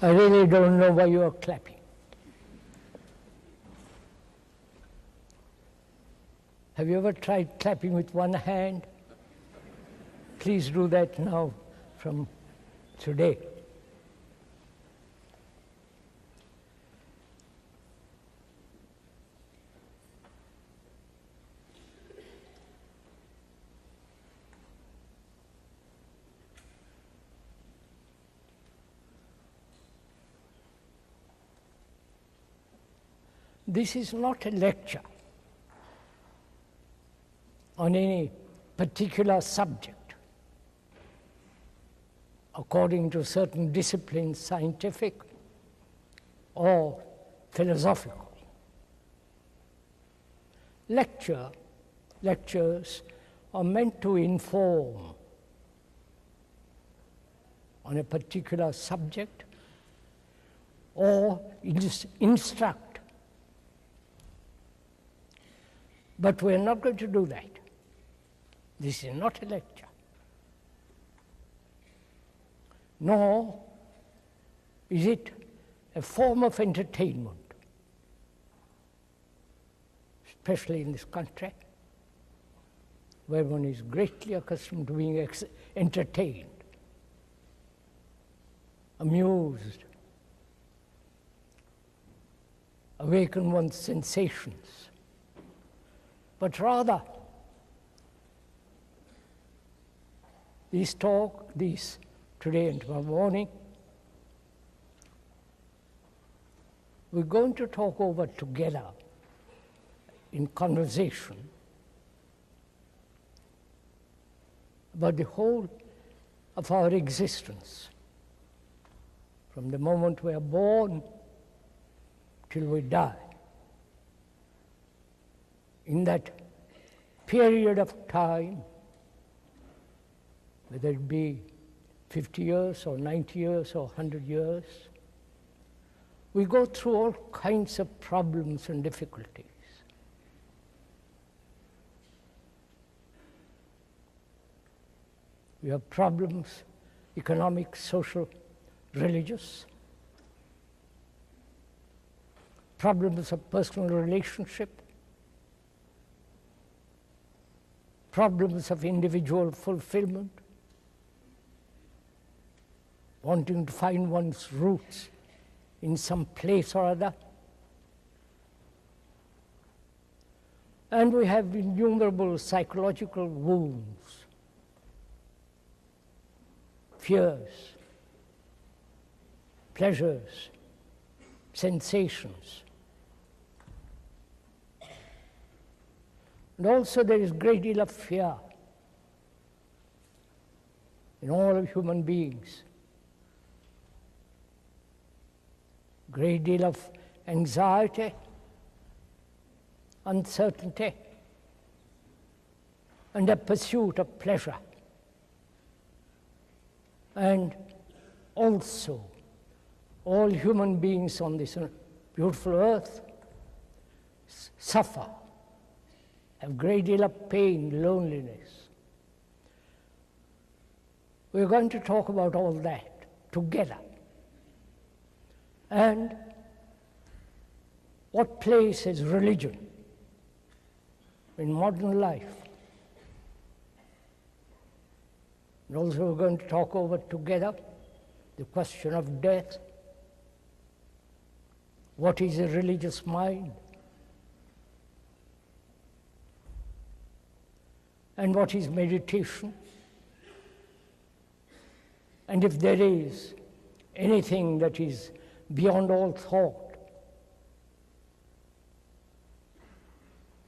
I really don't know why you are clapping. Have you ever tried clapping with one hand? Please do that now from today. This is not a lecture on any particular subject according to certain disciplines, scientific or philosophical. Lectures are meant to inform on a particular subject or instruct. But we're not going to do that. This is not a lecture. Nor is it a form of entertainment, especially in this country, where one is greatly accustomed to being entertained, amused, awaken one's sensations. But rather, these today and tomorrow morning, we're going to talk over together in conversation about the whole of our existence, from the moment we are born till we die. In that period of time, whether it be 50 years or 90 years or 100 years, we go through all kinds of problems and difficulties. We have problems, economic, social, religious, problems of personal relationship, problems of individual fulfillment, wanting to find one's roots in some place or other. And we have innumerable psychological wounds, fears, pleasures, sensations. And also there is a great deal of fear in all of human beings. Great deal of anxiety, uncertainty, and a pursuit of pleasure. And also, all human beings on this beautiful earth suffer, have great deal of pain, loneliness. We're going to talk about all that together. And what place has religion in modern life? And also we're going to talk over together the question of death. What is a religious mind? And what is meditation? And if there is anything that is beyond all thought,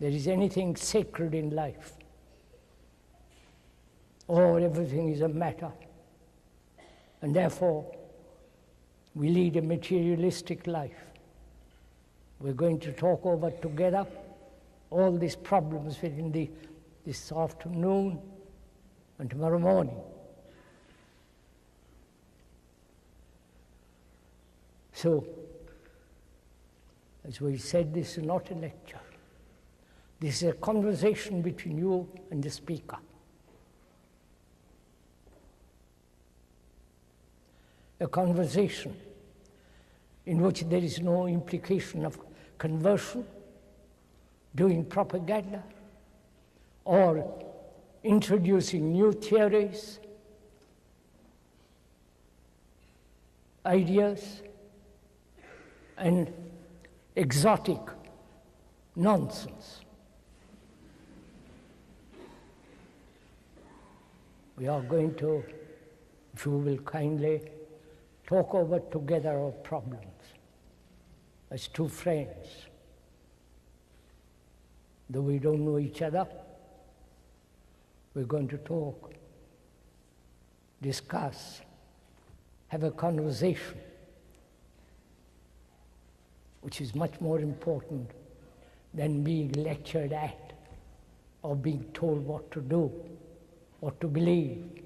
there is anything sacred in life, or everything is a matter, and therefore we lead a materialistic life. We're going to talk over together all these problems within this afternoon and tomorrow morning. So, as we said, this is not a lecture. This is a conversation between you and the speaker. A conversation in which there is no implication of conversion, doing propaganda, or introducing new theories, ideas, and exotic nonsense. We are going to, if you will kindly, talk over together our problems as two friends. Though we don't know each other, we're going to talk, discuss, have a conversation, which is much more important than being lectured at or being told what to do, what to believe,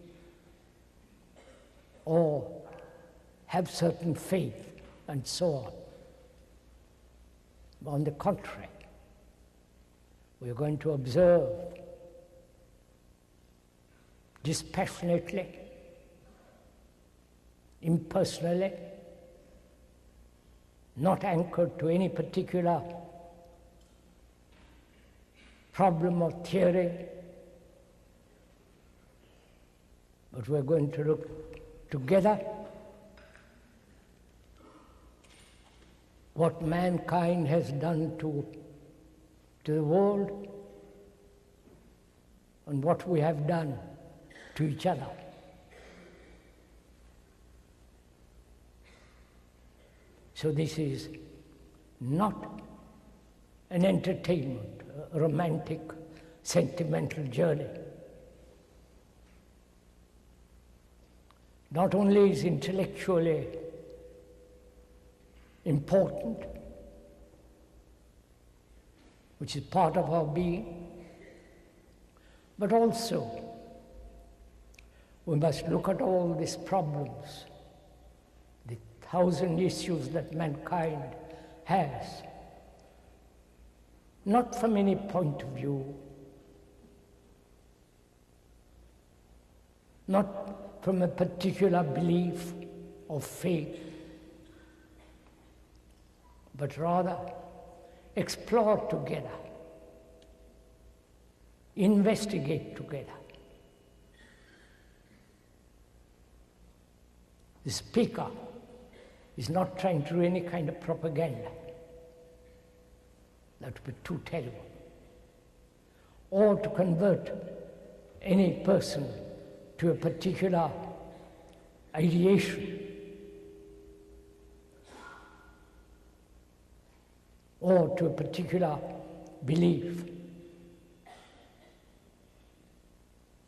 or have certain faith, and so on. On the contrary, we're going to observe dispassionately, impersonally, not anchored to any particular problem or theory, but we're going to look together what mankind has done to the world and what we have done to each other. So this is not an entertainment, a romantic, sentimental journey. Not only is intellectually important, which is part of our being, but also we must look at all these problems, the 1,000 issues that mankind has, not from any point of view, not from a particular belief or faith, but rather explore together, investigate together. The speaker is not trying to do any kind of propaganda. That would be too terrible. Or to convert any person to a particular ideation, or to a particular belief.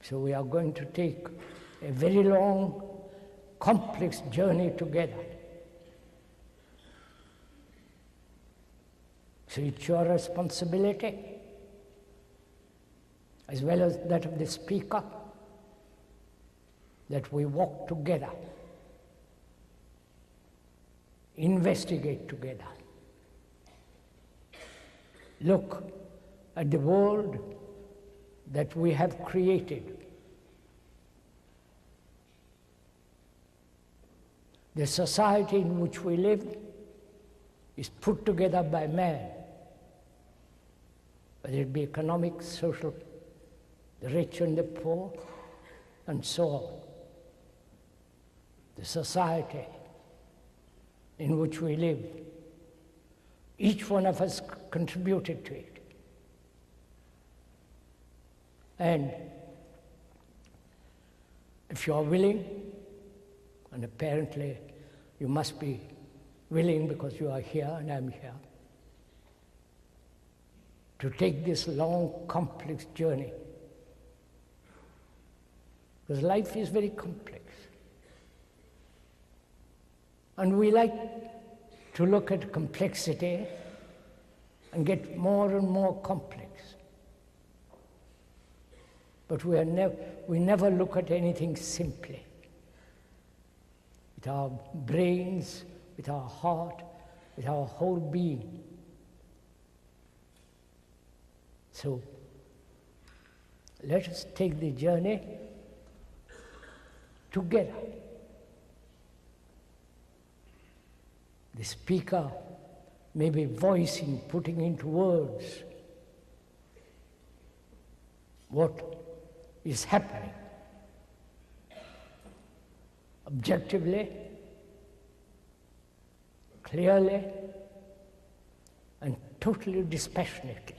So we are going to take a very long, complex journey together. So it's your responsibility, as well as that of the speaker, that we walk together, investigate together, look at the world that we have created, the society in which we live is put together by man, whether it be economic, social, the rich and the poor, and so on. The society in which we live, each one of us contributed to it. And if you are willing, and apparently you must be willing because you are here and I'm here, to take this long, complex journey. Because life is very complex. And we like to look at complexity and get more and more complex. But we never look at anything simply. With our brains, with our heart, with our whole being. So, let us take the journey together. the speaker may be voicing, putting into words what is happening objectively, clearly, and totally dispassionately.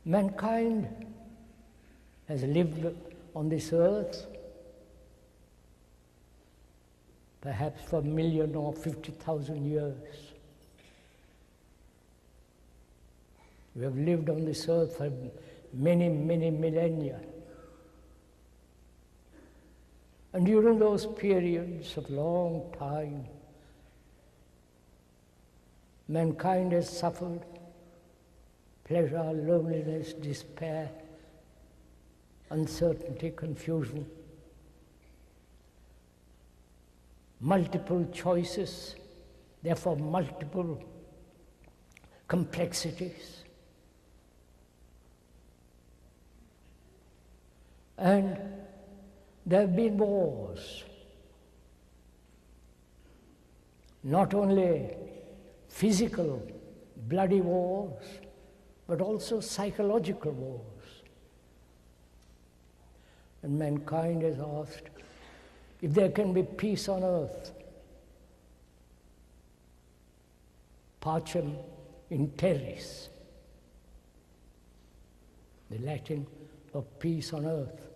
Mankind has lived on this earth perhaps for 1,000,000 or 50,000 years. We have lived on this earth for many, many millennia. And during those periods of long time, mankind has suffered pleasure, loneliness, despair, uncertainty, confusion, multiple choices, therefore multiple complexities. And there have been wars, not only physical, bloody wars, but also psychological wars. And mankind has asked, if there can be peace on earth, pacem in terris, the Latin for peace on earth.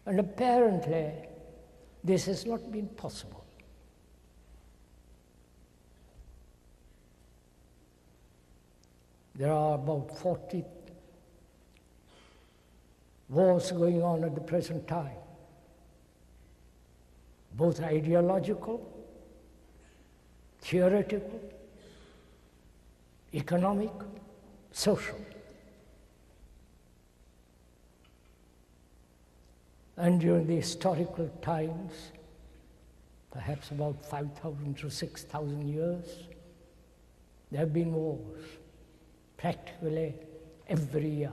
And apparently, this has not been possible. There are about 40 wars going on at the present time, both ideological, theoretical, economic, social. And during the historical times, perhaps about 5,000 to 6,000 years, there have been wars, practically every year.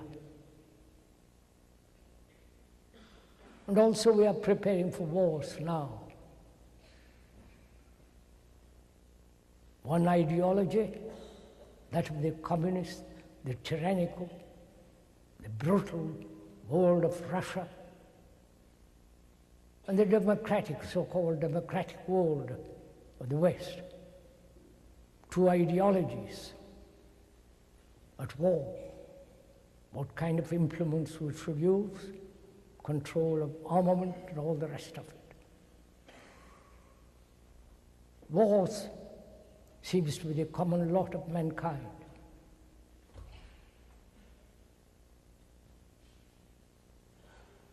And also we are preparing for wars now. One ideology, that of the communist, the tyrannical, the brutal world of Russia, and the democratic, so-called democratic world of the West. Two ideologies at war. What kind of implements we should use, control of armament and all the rest of it. Wars seems to be the common lot of mankind.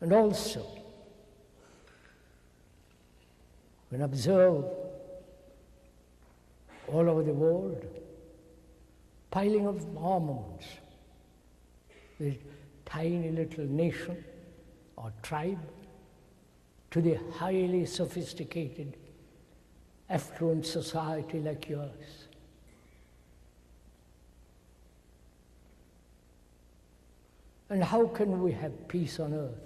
And also, when observed all over the world, piling of armaments, the tiny little nation or tribe to the highly sophisticated, affluent society like yours. And how can we have peace on earth?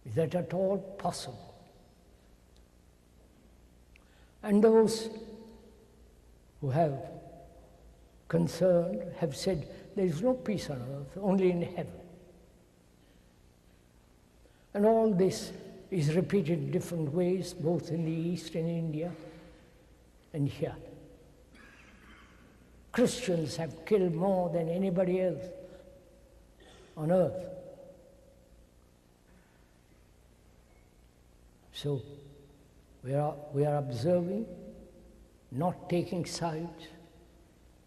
Is that at all possible? And those who have concerned have said there is no peace on earth, only in heaven. And all this is repeated in different ways, both in the East and India and here. Christians have killed more than anybody else on earth. So we are observing, not taking sides.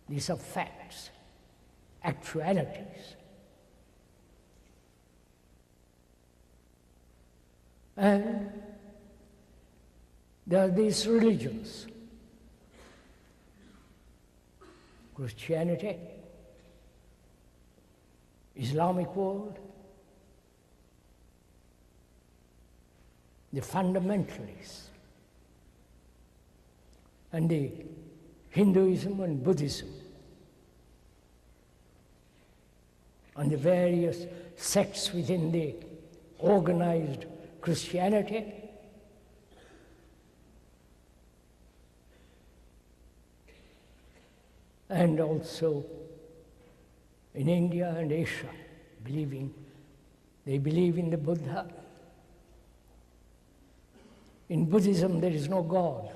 These are facts, actualities. And there are these religions, Christianity, Islamic world, the fundamentalists, and the Hinduism and Buddhism, and the various sects within the organized Christianity, and also in India and Asia, they believe in the Buddha. In Buddhism, there is no God.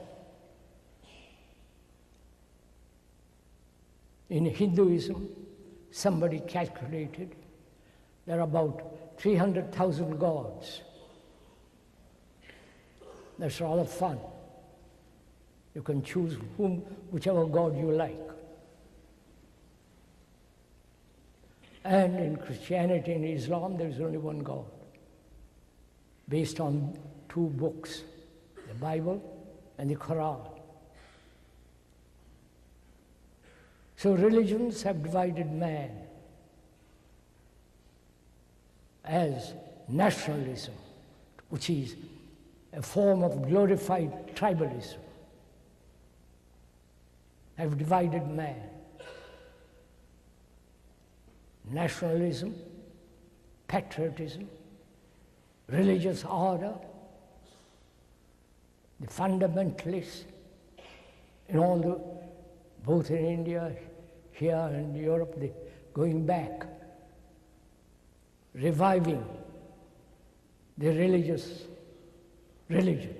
In Hinduism, somebody calculated there are about 300,000 gods. That's rather fun. You can choose whichever god you like. And in Christianity and Islam, there is only one God, based on two books, the Bible and the Quran. So religions have divided man as nationalism, which is a form of glorified tribalism, have divided man. Nationalism, patriotism, religious order, the fundamentalists, both in India, here and Europe, going back, reviving the religion.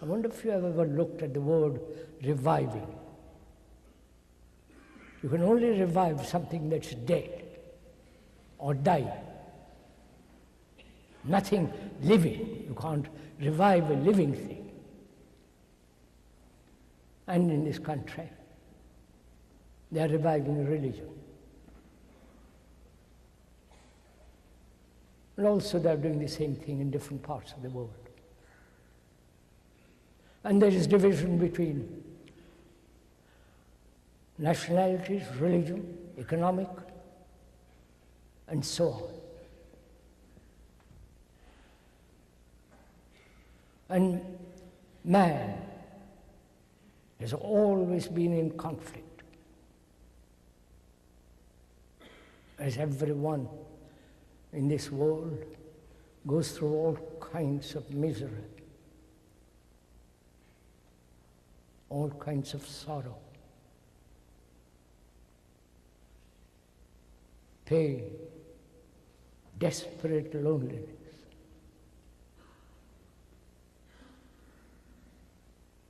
I wonder if you have ever looked at the word reviving. You can only revive something that's dead or died. Nothing living. You can't revive a living thing. And in this country, they are reviving religion. And also they are doing the same thing in different parts of the world. And there is division between nationalities, religion, economic, and so on. And man has always been in conflict, as everyone in this world goes through all kinds of misery, all kinds of sorrow, pain, desperate loneliness.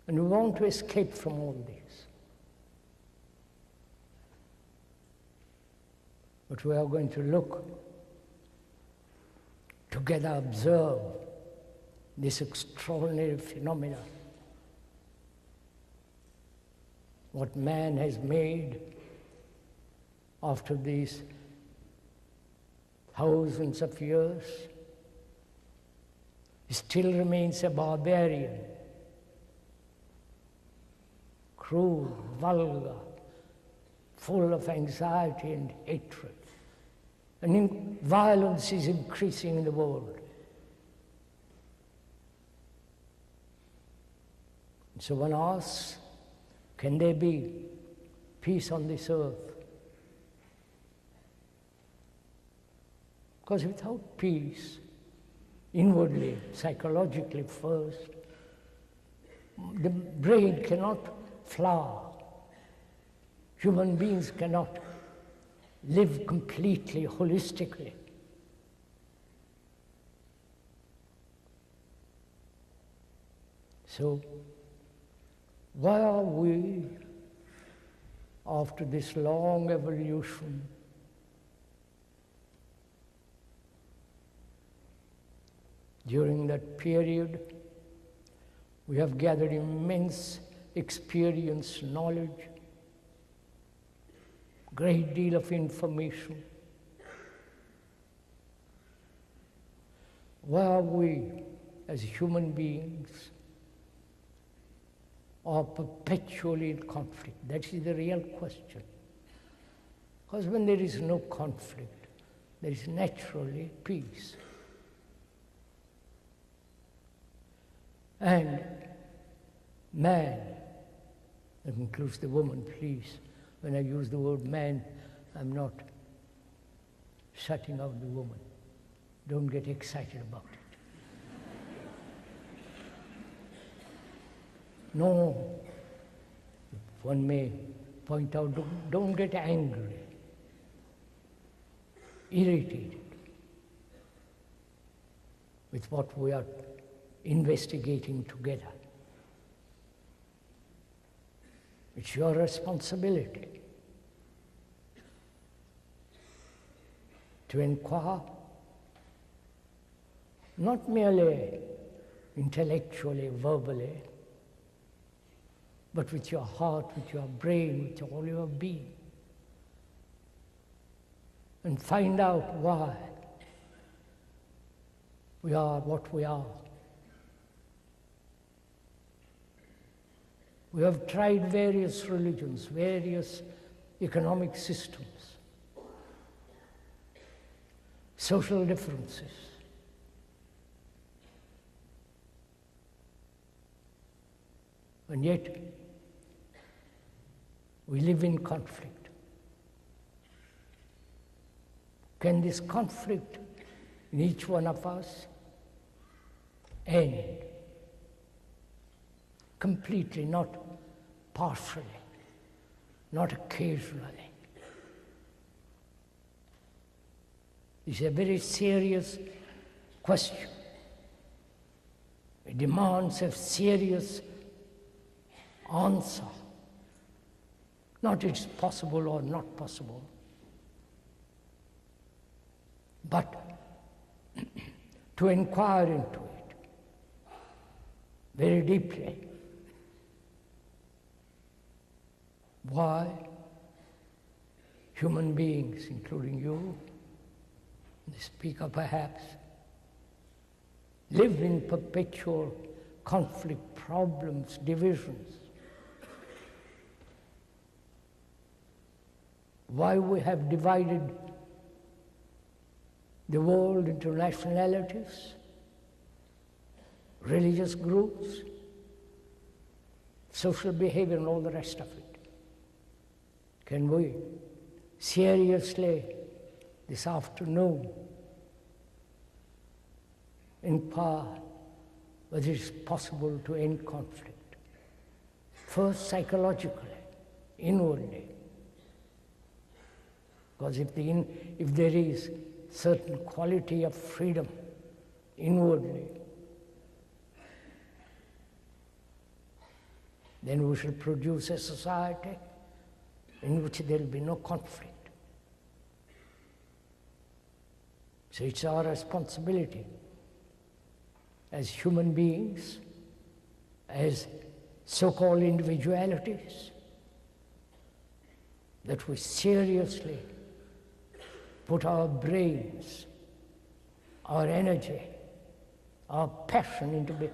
And we want to escape from all this. But we are going to look together, observe this extraordinary phenomenon, what man has made after these thousands of years. He still remains a barbarian, cruel, vulgar, full of anxiety and hatred. And violence is increasing in the world. And so one asks, can there be peace on this earth? Because without peace, inwardly, psychologically first, the brain cannot flower. Human beings cannot live completely, holistically. So, why are we, after this long evolution, during that period, we have gathered immense experience, knowledge, great deal of information. Why are we, as human beings, are perpetually in conflict? That is the real question. Because when there is no conflict, there is naturally peace. And man, that includes the woman, please. When I use the word man, I'm not shutting out the woman. Don't get excited about it. No, one may point out, don't get angry, irritated with what we are investigating together. It's your responsibility to inquire, not merely intellectually, verbally, but with your heart, with your brain, with all your being, and find out why we are what we are. We have tried various religions, various economic systems, social differences. And yet, we live in conflict. Can this conflict in each one of us end completely, not partially, not occasionally? It's a very serious question. It demands a serious answer. Not it's possible or not possible, but to inquire into it very deeply. Why human beings, including you, the speaker perhaps, live in perpetual conflict, problems, divisions? Why we have divided the world into nationalities, religious groups, social behavior, and all the rest of it? Can we seriously, this afternoon, inquire whether it's possible to end conflict? First, psychologically, inwardly. Because if there is certain quality of freedom inwardly, then we shall produce a society in which there will be no conflict. So it's our responsibility as human beings, as so-called individualities, that we seriously put our brains, our energy, our passion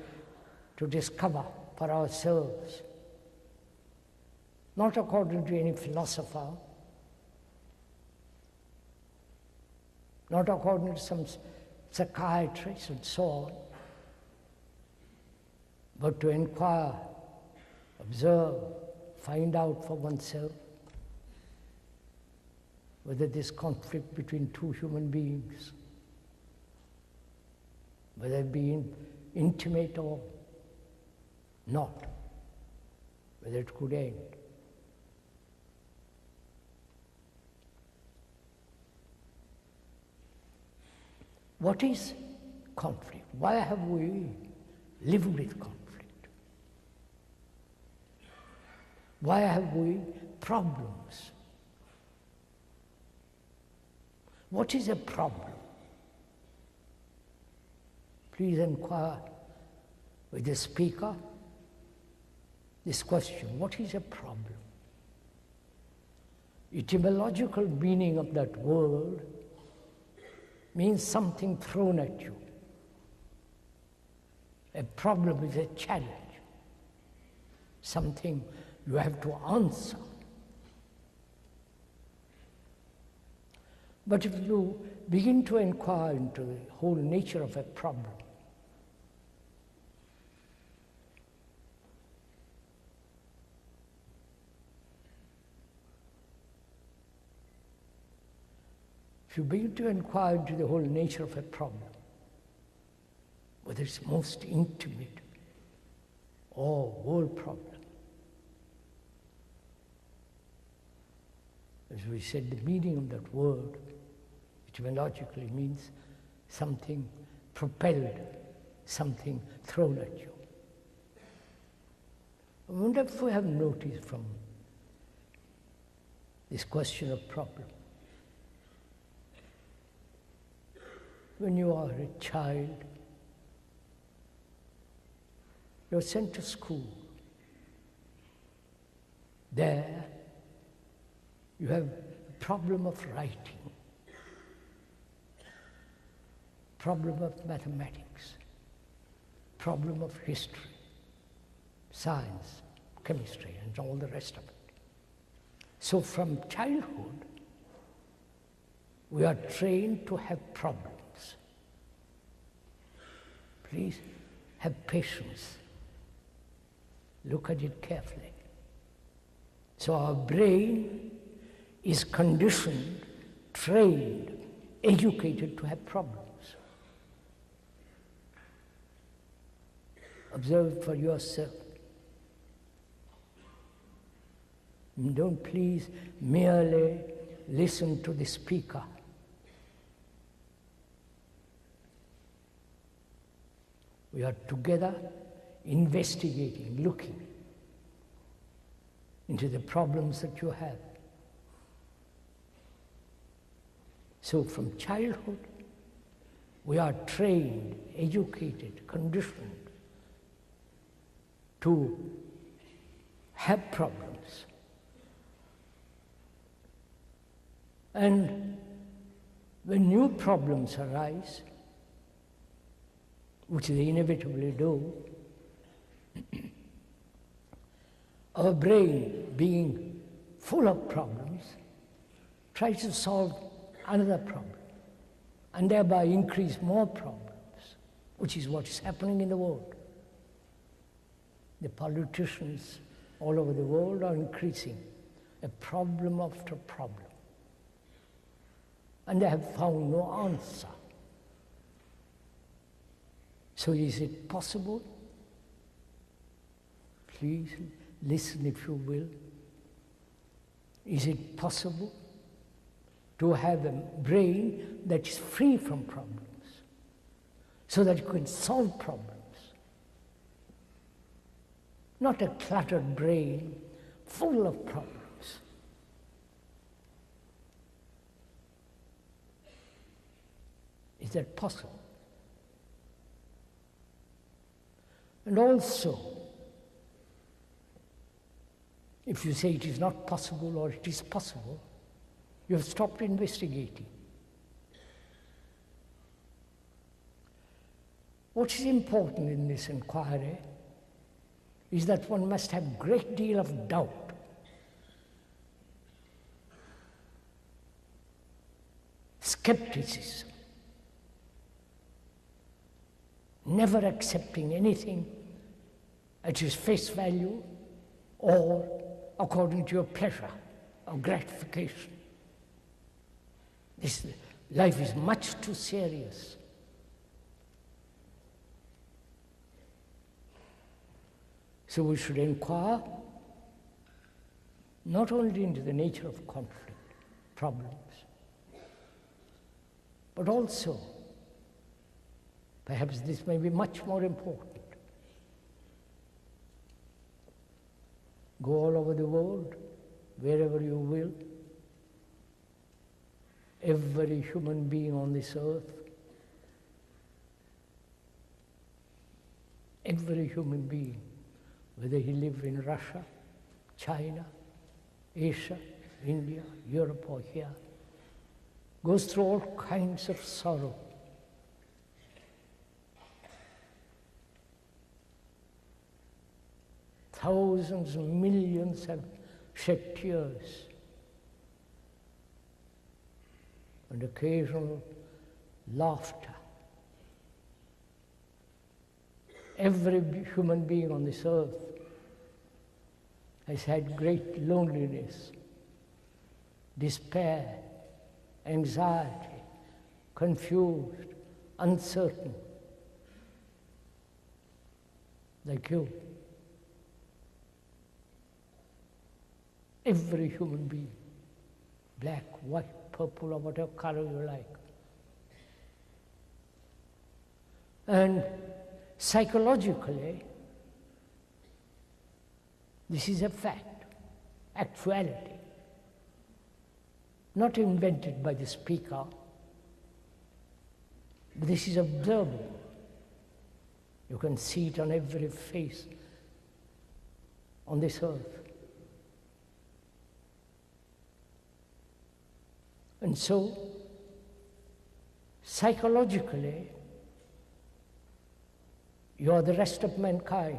to discover for ourselves, not according to any philosopher, not according to some psychiatrist and so on, but to inquire, observe, find out for oneself whether this conflict between two human beings, whether it be intimate or not, whether it could end. What is conflict? Why have we lived with conflict? Why have we problems? What is a problem? Please inquire with the speaker this question: what is a problem? Etymological meaning of that word means something thrown at you. A problem is a challenge, something you have to answer. But if you begin to inquire into the whole nature of a problem, If you begin to inquire into the whole nature of a problem, whether it's most intimate or whole problem, as we said, the meaning of that word etymologically means something propelled, something thrown at you. I wonder if we have noticed from this question of problem. When you are a child, you're sent to school. There, you have a problem of writing, problem of mathematics, problem of history, science, chemistry, and all the rest of it. So from childhood, we are trained to have problems. Please have patience. Look at it carefully. So our brain is conditioned, trained, educated to have problems. Observe for yourself. Don't please merely listen to the speaker. We are together investigating, looking into the problems that you have. So from childhood, we are trained, educated, conditioned to have problems. And when new problems arise, which they inevitably do, our brain, being full of problems, tries to solve another problem and thereby increase more problems, which is what is happening in the world. The politicians all over the world are increasing a problem after problem, and they have found no answer. So is it possible? Please listen if you will. Is it possible to have a brain that is free from problems so that you can solve problems? Not a cluttered brain full of problems. Is that possible? And also, if you say it is not possible or it is possible, you have stopped investigating. What is important in this inquiry is that one must have a great deal of doubt. Skepticism. Never accepting anything at its face value or according to your pleasure or gratification. This life is much too serious. So we should inquire not only into the nature of conflict, problems, but also, perhaps this may be much more important, go all over the world, wherever you will, every human being on this earth, every human being, whether he live in Russia, China, Asia, India, Europe or here, goes through all kinds of sorrow. Thousands, millions have shed tears, and occasional laughter. Every human being on this earth has had great loneliness, despair, anxiety, confused, uncertain, like you. Every human being, black, white, purple, or whatever color you like. And psychologically, this is a fact, actuality, not invented by the speaker, but this is observable. You can see it on every face on this earth. And so, psychologically, you are the rest of mankind.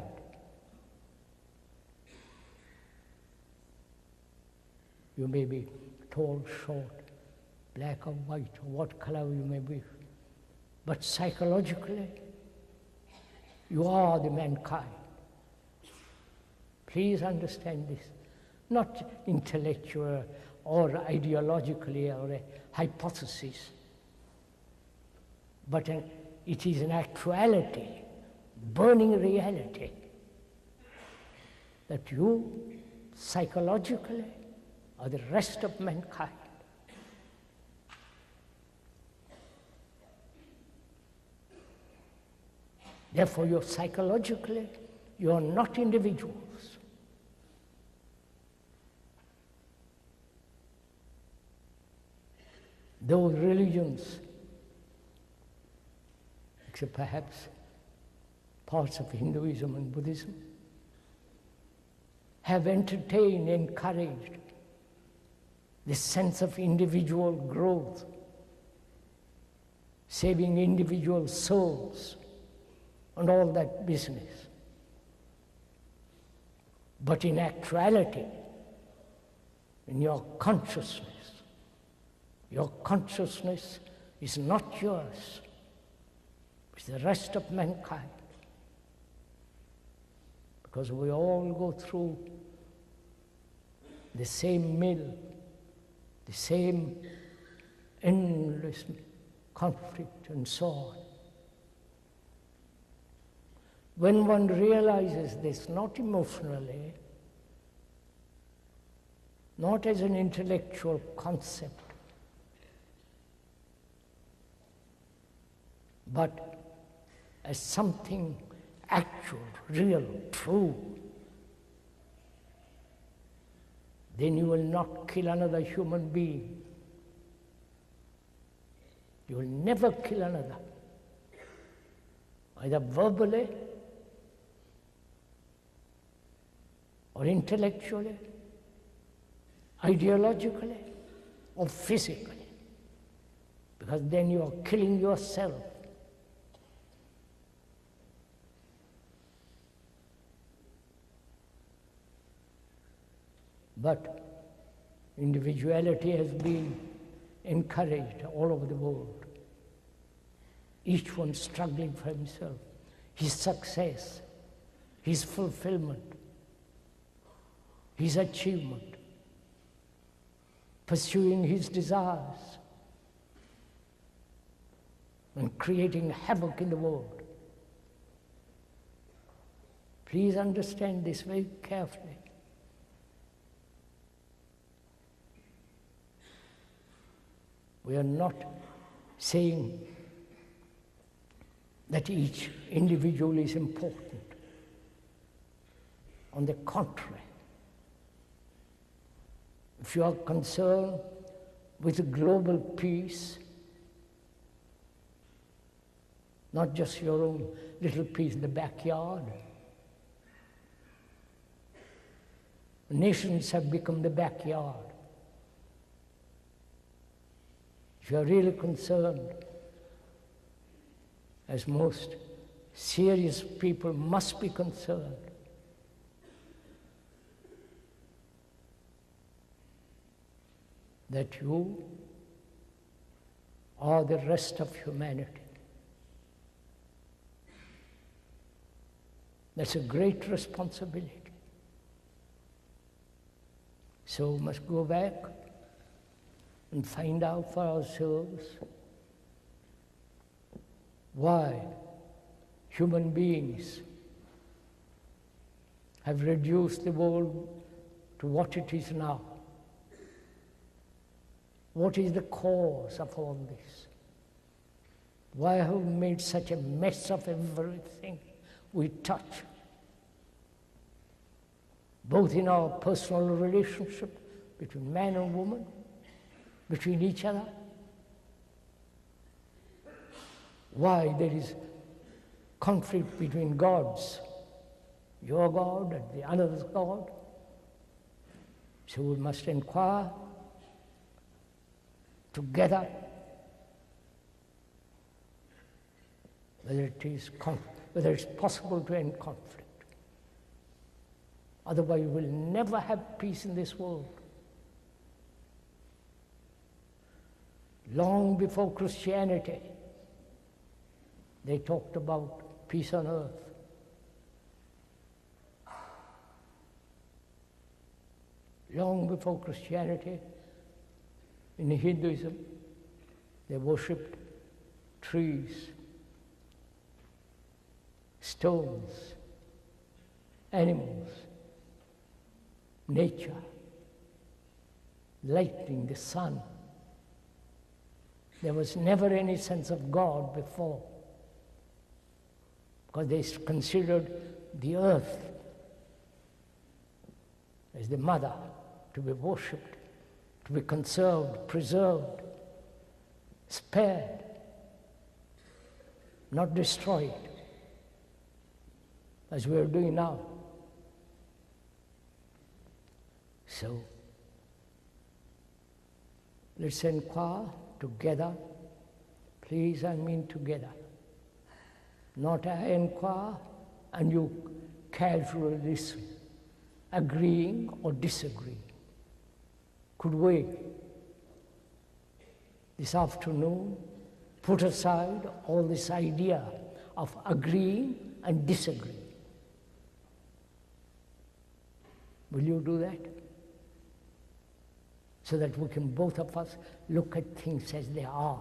You may be tall, short, black or white, or what color you may be. But psychologically, you are the mankind. Please understand this. Not intellectual or ideologically or a hypothesis, but it is an actuality, burning reality, that you psychologically are the rest of mankind. Therefore, you're psychologically, you are not individuals. Those religions, except perhaps parts of Hinduism and Buddhism, have entertained, encouraged this sense of individual growth, saving individual souls, and all that business. But in actuality, in your consciousness is not yours, it's the rest of mankind. Because we all go through the same mill, the same endless conflict and so on. When one realizes this, not emotionally, not as an intellectual concept, but as something actual, real, true, then you will not kill another human being. You will never kill another, either verbally or intellectually, ideologically, or physically, because then you are killing yourself. But individuality has been encouraged all over the world, each one struggling for himself, his success, his fulfillment, his achievement, pursuing his desires, and creating havoc in the world. Please understand this very carefully. We are not saying that each individual is important. On the contrary, if you are concerned with global peace, not just your own little peace in the backyard, nations have become the backyard. If you are really concerned, as most serious people must be concerned, that you are the rest of humanity. That's a great responsibility. So we must go back and find out for ourselves why human beings have reduced the world to what it is now. What is the cause of all this? Why have we made such a mess of everything we touch? Both in our personal relationship between man and woman, between each other. Why there is conflict between gods, your God and the other's God. So we must inquire together whether it's possible to end conflict. Otherwise, we will never have peace in this world. Long before Christianity, they talked about peace on earth. Long before Christianity, in Hinduism, they worshipped trees, stones, animals, nature, lightning, the sun. There was never any sense of God before, because they considered the earth as the mother to be worshipped, to be conserved, preserved, spared, not destroyed, as we are doing now. So, let's inquire together. Please, I mean together. Not I inquire and you casually listen, agreeing or disagreeing. Could we, this afternoon, put aside all this idea of agreeing and disagreeing? Will you do that? So that we can, both of us, look at things as they are.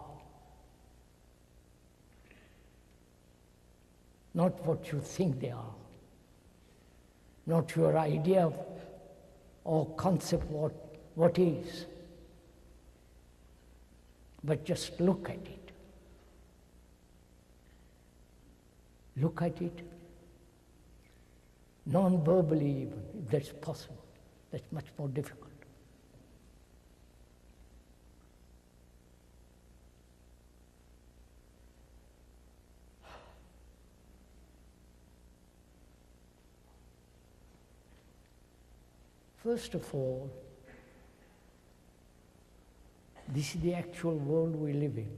Not what you think they are. Not your idea of or concept what is. But just look at it. Look at it non-verbally even, if that's possible. That's much more difficult. First of all, this is the actual world we live in.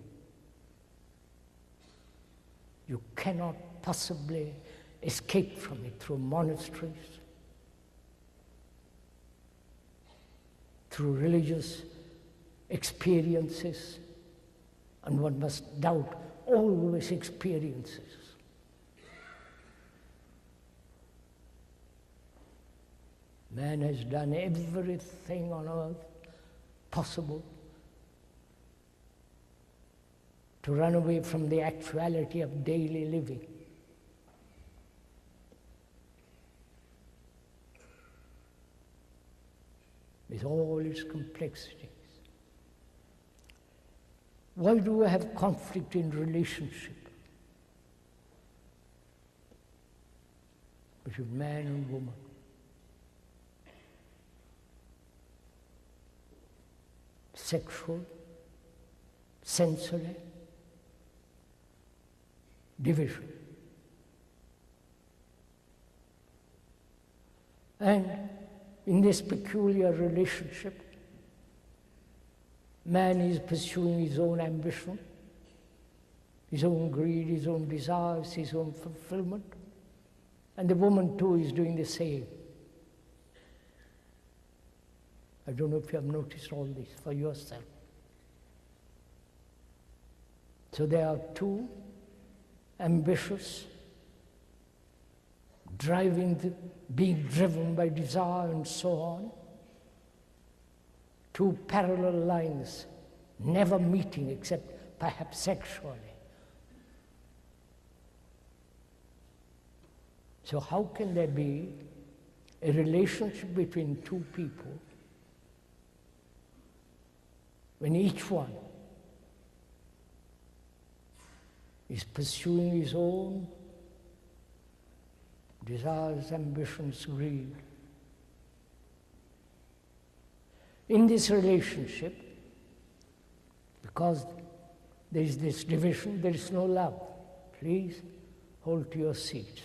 You cannot possibly escape from it through monasteries, through religious experiences, and one must doubt all these experiences. Man has done everything on earth possible to run away from the actuality of daily living. With all its complexities. Why do we have conflict in relationship between man and woman? Sexual, sensory, division. And in this peculiar relationship, man is pursuing his own ambition, his own greed, his own desires, his own fulfillment, and the woman too is doing the same. I don't know if you have noticed all this for yourself. So there are two ambitious, being driven by desire and so on, two parallel lines never meeting except perhaps sexually. So how can there be a relationship between two people when each one is pursuing his own desires, ambitions, greed? In this relationship, because there is this division, there is no love. Please hold to your seats.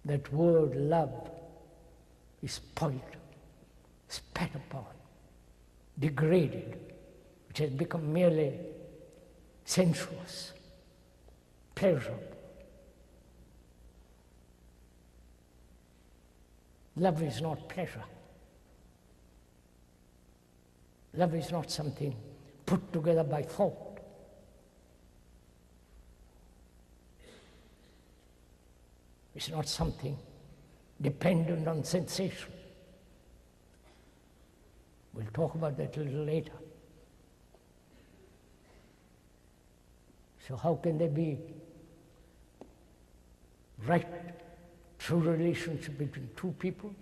That word love is spoiled, spat upon, degraded, which has become merely sensuous, pleasurable. Love is not pleasure. Love is not something put together by thought. It's not something dependent on sensation. We'll talk about that a little later. So how can there be right, true relationship between two people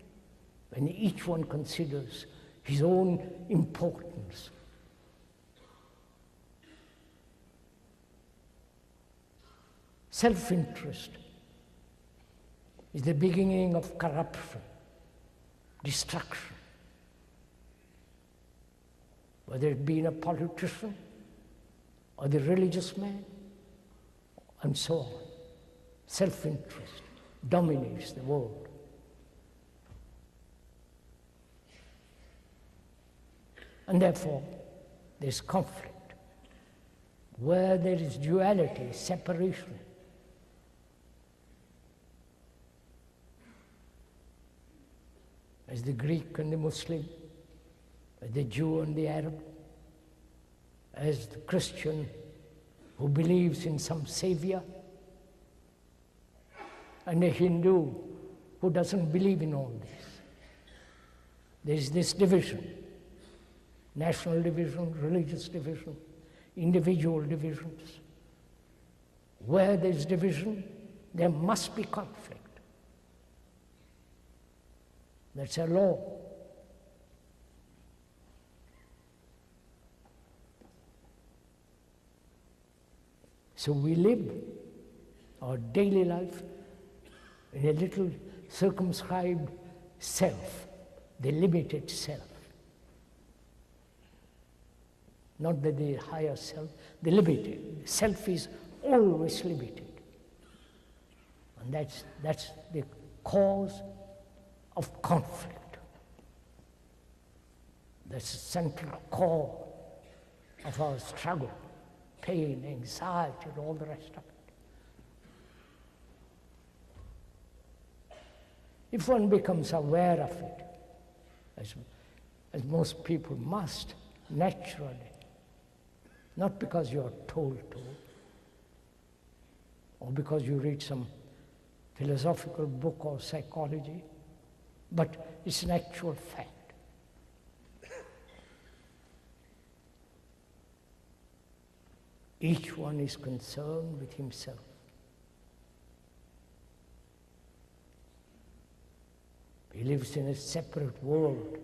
when each one considers his own importance? Self-interest is the beginning of corruption, destruction. Whether it be in a politician or the religious man, and so on. Self-interest dominates the world. And therefore, there's conflict. Where there is duality, separation, as the Greek and the Muslim, as the Jew and the Arab, as the Christian who believes in some savior, and a Hindu who doesn't believe in all this. There is this division, national division, religious division, individual divisions. Where there is division, there must be conflict. That's a law. So we live our daily life in a little circumscribed self, the limited self. Not that the higher self, the limited. Self is always limited. And that's the cause of conflict. That's the central core of our struggle, pain, anxiety, and all the rest of it. If one becomes aware of it, as most people must, naturally, not because you are told to, or because you read some philosophical book or psychology, but it's an actual fact. Each one is concerned with himself. He lives in a separate world,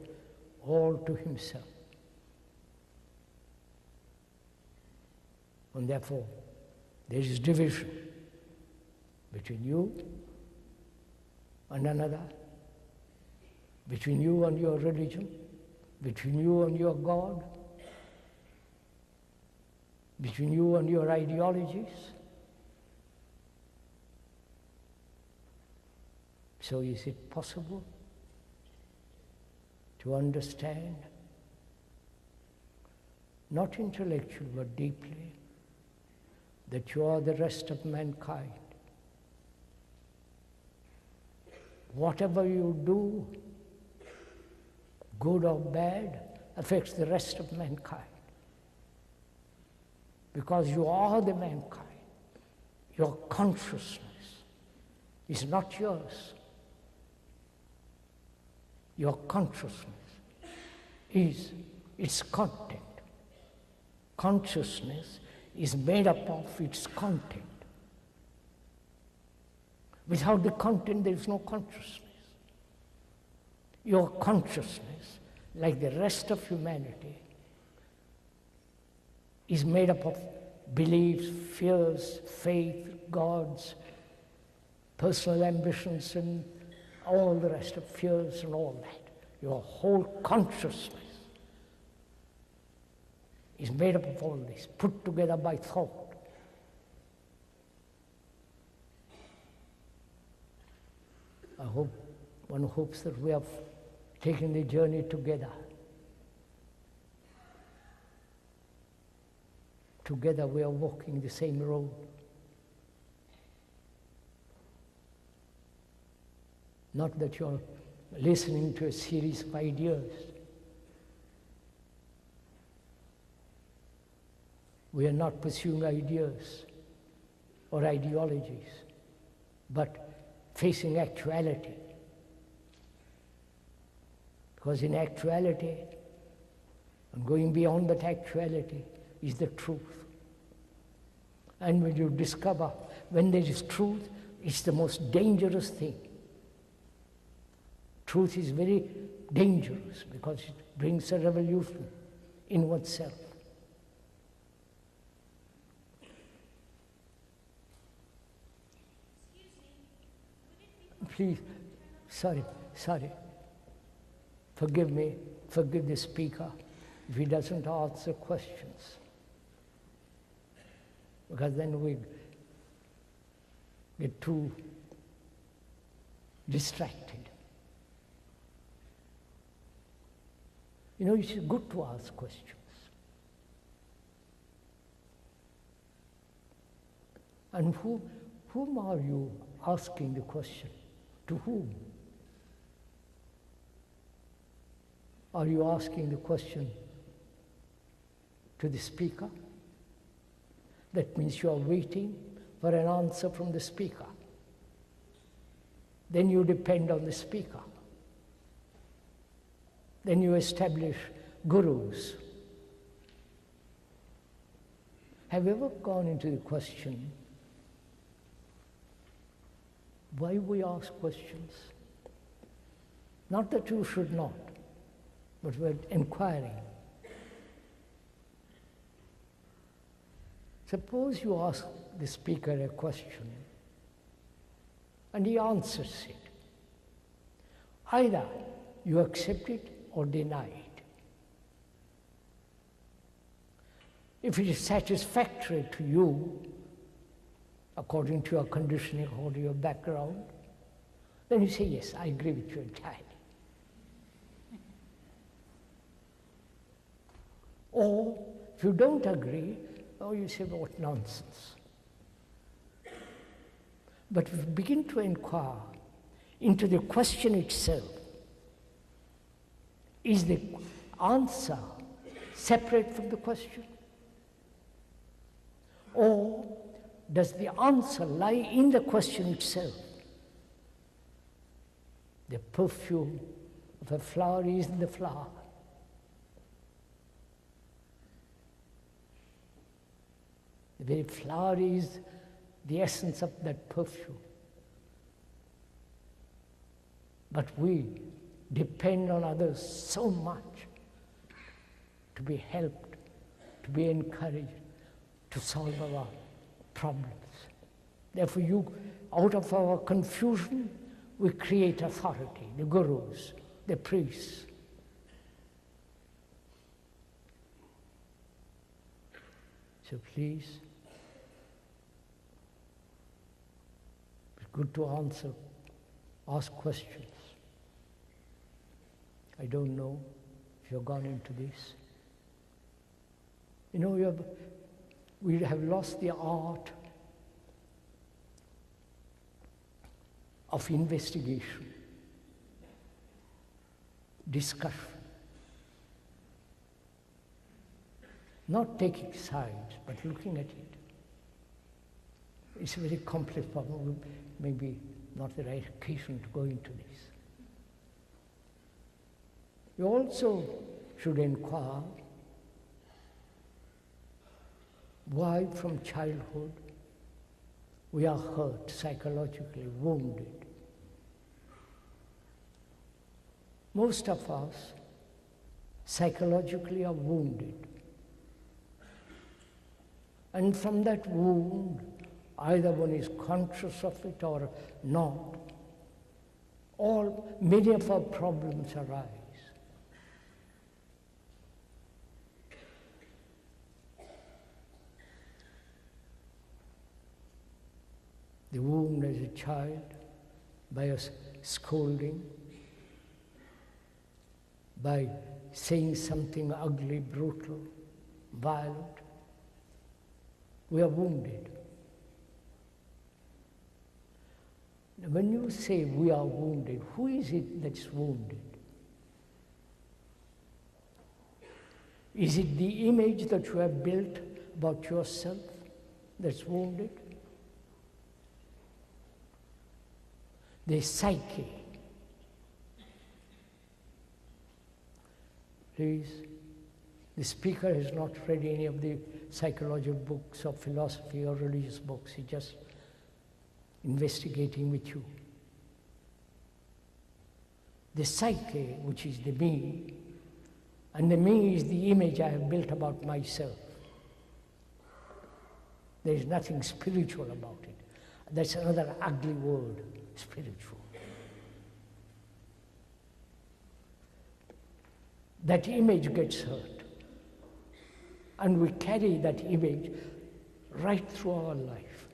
all to himself. And therefore, there is division between you and another, between you and your religion, between you and your God, between you and your ideologies. So is it possible to understand, not intellectually but deeply, that you are the rest of mankind? Whatever you do, good or bad, affects the rest of mankind. Because you are the mankind. Your consciousness is not yours. Your consciousness is its content. Consciousness is made up of its content. Without the content, there is no consciousness. Your consciousness, like the rest of humanity, is made up of beliefs, fears, faith, gods, personal ambitions, and all the rest of fears and all that. Your whole consciousness is made up of all this, put together by thought. One hopes that we have taken the journey together. Together we are walking the same road. Not that you're listening to a series of ideas. We are not pursuing ideas or ideologies, but facing actuality. Because in actuality, and going beyond that actuality, is the truth. And when you discover, when there is truth, it's the most dangerous thing. Truth is very dangerous because it brings a revolution in oneself. Please, sorry. Forgive me, forgive the speaker if he doesn't answer questions. Because then we get too distracted. You know, it's good to ask questions. And whom are you asking the question? To whom? Are you asking the question to the speaker? That means you are waiting for an answer from the speaker. Then you depend on the speaker. Then you establish gurus. Have you ever gone into the question, why we ask questions? Not that you should not, but we're inquiring. Suppose you ask the speaker a question and he answers it. Either you accept it or deny it. If it is satisfactory to you, according to your conditioning or your background, then you say, yes, I agree with you entirely. Or if you don't agree, you say, what nonsense. But if you begin to inquire into the question itself, is the answer separate from the question? Or does the answer lie in the question itself? The perfume of a flower is in the flower. The very flower is the essence of that perfume. But we depend on others so much to be helped, to be encouraged, to solve our problems. Therefore, out of our confusion, we create authority, the gurus, the priests. So please, it's good to ask questions. I don't know if you've gone into this. You know, we have lost the art of investigation, discussion, not taking sides, but looking at it. It's a very complex problem, maybe not the right occasion to go into this. You also should inquire why from childhood we are hurt, psychologically wounded. Most of us psychologically are wounded. And from that wound, either one is conscious of it or not, many of our problems arise. The wound as a child, by a scolding, by saying something ugly, brutal, violent, we are wounded. Now, when you say we are wounded, who is it that's wounded? Is it the image that you have built about yourself that's wounded? The psyche. Please, the speaker has not read any of the psychological books or philosophy or religious books. He's just investigating with you. The psyche, which is the me, and the me is the image I have built about myself. There is nothing spiritual about it. That's another ugly word, spiritual. That image gets hurt. And we carry that image right through our life.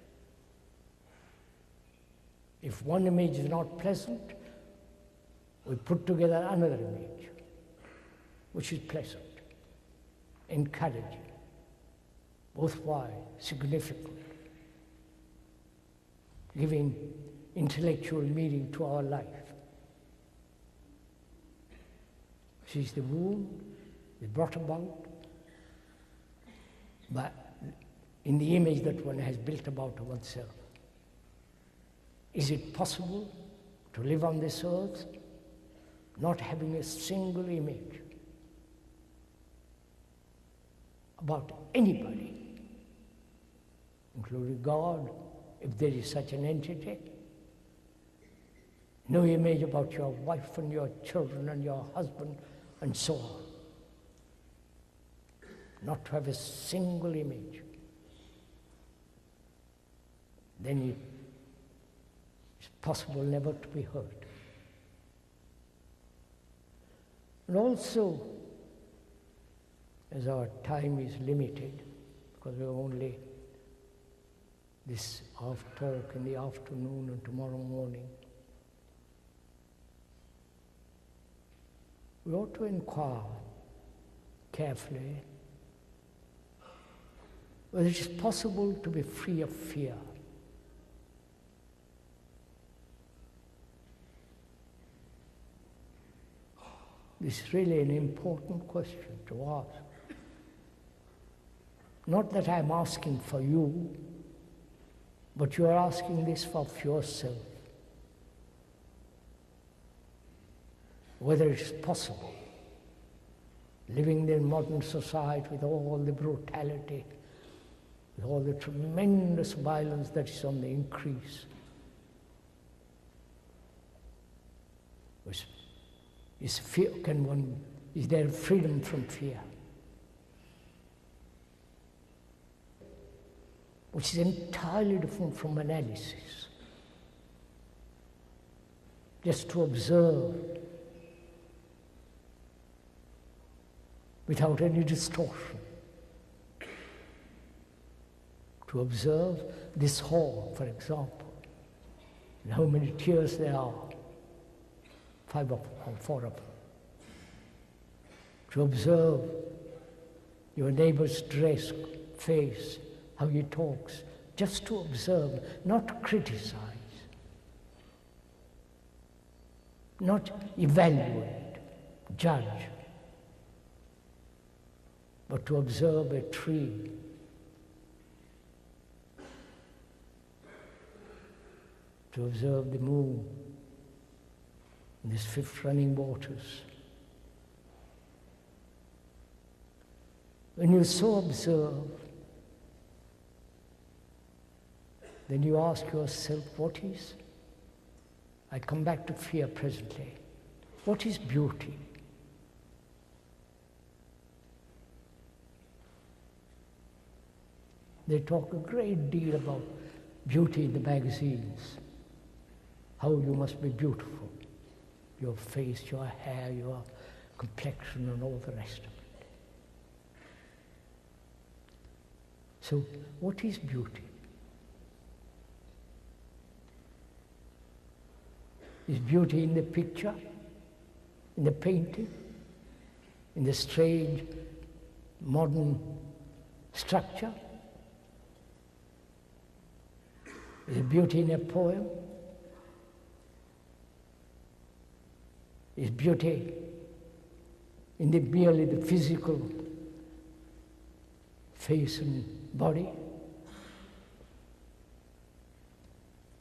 If one image is not pleasant, we put together another image, which is pleasant, encouraging, worthwhile, significant, giving intellectual meaning to our life. This is the wound we brought about in the image that one has built about oneself. Is it possible to live on this earth not having a single image about anybody, including God, if there is such an entity? No image about your wife and your children and your husband and so on. Not to have a single image. Then it's possible never to be hurt. And also, as our time is limited, because we have only this talk in the afternoon and tomorrow morning, we ought to inquire carefully whether it is possible to be free of fear. This is really an important question to ask. Not that I'm asking for you, but you are asking this for yourself. Whether it's possible, living in modern society with all the brutality, with all the tremendous violence that is on the increase, is there freedom from fear? Which is entirely different from analysis. Just to observe without any distortion. To observe this hall, for example, and how many tiers there are, 5 of them or 4 of them. To observe your neighbor's dress, face, how he talks, just to observe, not to criticize, not evaluate, judge, but to observe a tree, to observe the moon, and these 5th running waters, When you so observe, then you ask yourself, what is? I come back to fear presently. What is beauty? They talk a great deal about beauty in the magazines, how you must be beautiful, your face, your hair, your complexion, and all the rest of it. So, what is beauty? Is beauty in the picture, in the painting, in the strange modern structure? Is beauty in a poem? Is beauty in merely the physical face and body?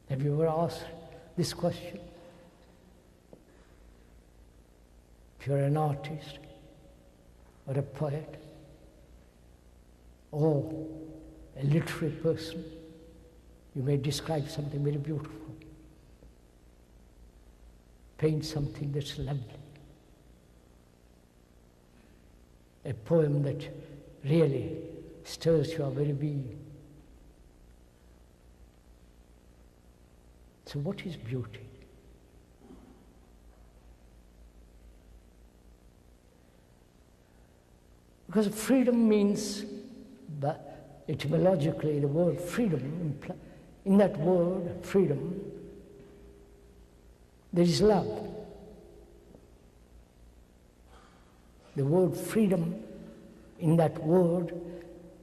Have you ever asked this question? If you're an artist, or a poet, or a literary person, you may describe something very beautiful, paint something that's lovely, a poem that really stirs your very being. So what is beauty? Because freedom means, but etymologically the word freedom, in that word, freedom, there is love. The word freedom, in that word,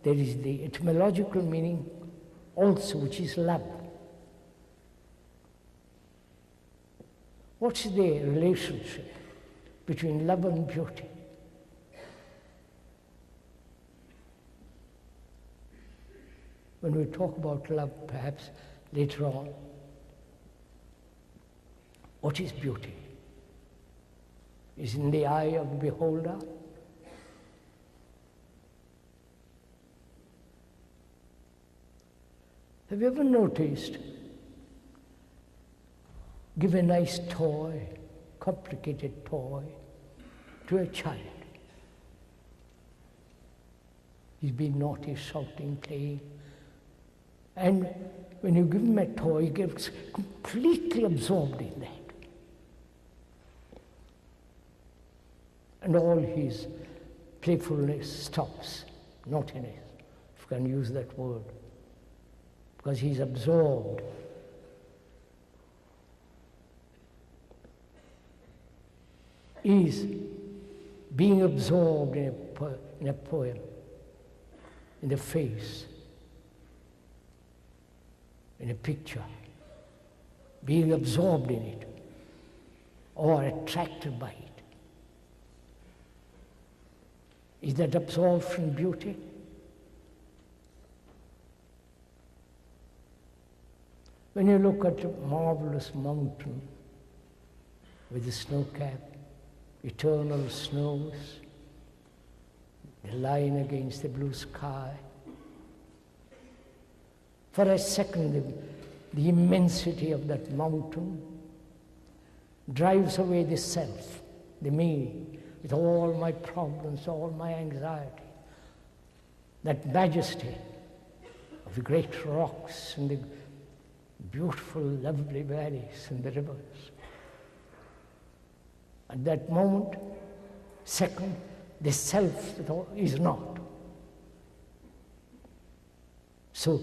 there is the etymological meaning also, which is love. What's the relationship between love and beauty? When we talk about love, perhaps later on, what is beauty? Is in the eye of the beholder? Have you ever noticed, give a nice toy, complicated toy, to a child. He's been naughty, shouting, playing. And when you give him a toy, he gets completely absorbed in that. And all his playfulness stops, naughtiness, if you can use that word, because he's absorbed. He's being absorbed in a poem, in the face, in a picture, being absorbed in it, or attracted by it. Is that absorption beauty? When you look at a marvelous mountain with the snow cap, eternal snows, the line against the blue sky, for a second the immensity of that mountain drives away the self, the me, with all my problems, all my anxiety. That majesty of the great rocks and the beautiful, lovely valleys and the rivers. At that moment, second, the self is not. So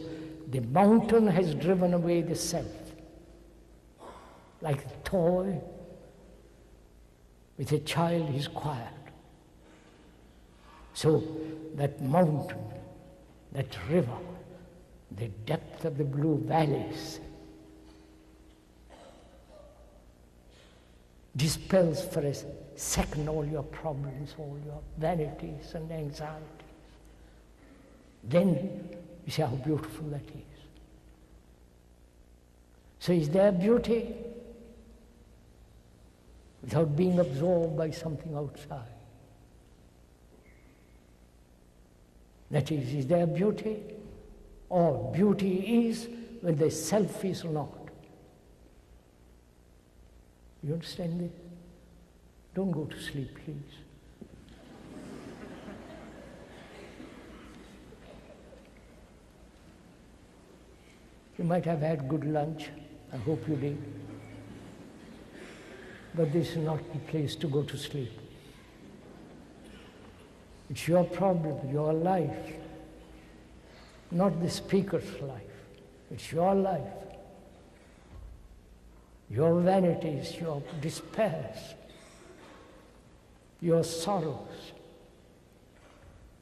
the mountain has driven away the self, like a toy with a child is quiet. So that mountain, that river, the depth of the blue valleys dispels for a second all your problems, all your vanities and anxieties. Then you see how beautiful that is. So is there beauty without being absorbed by something outside? That is there beauty? Or beauty is when the self is not. You understand this? Don't go to sleep, please. You might have had good lunch. I hope you did. But this is not the place to go to sleep. It's your problem, your life, not the speaker's life. It's your life. Your vanities, your despairs, your sorrows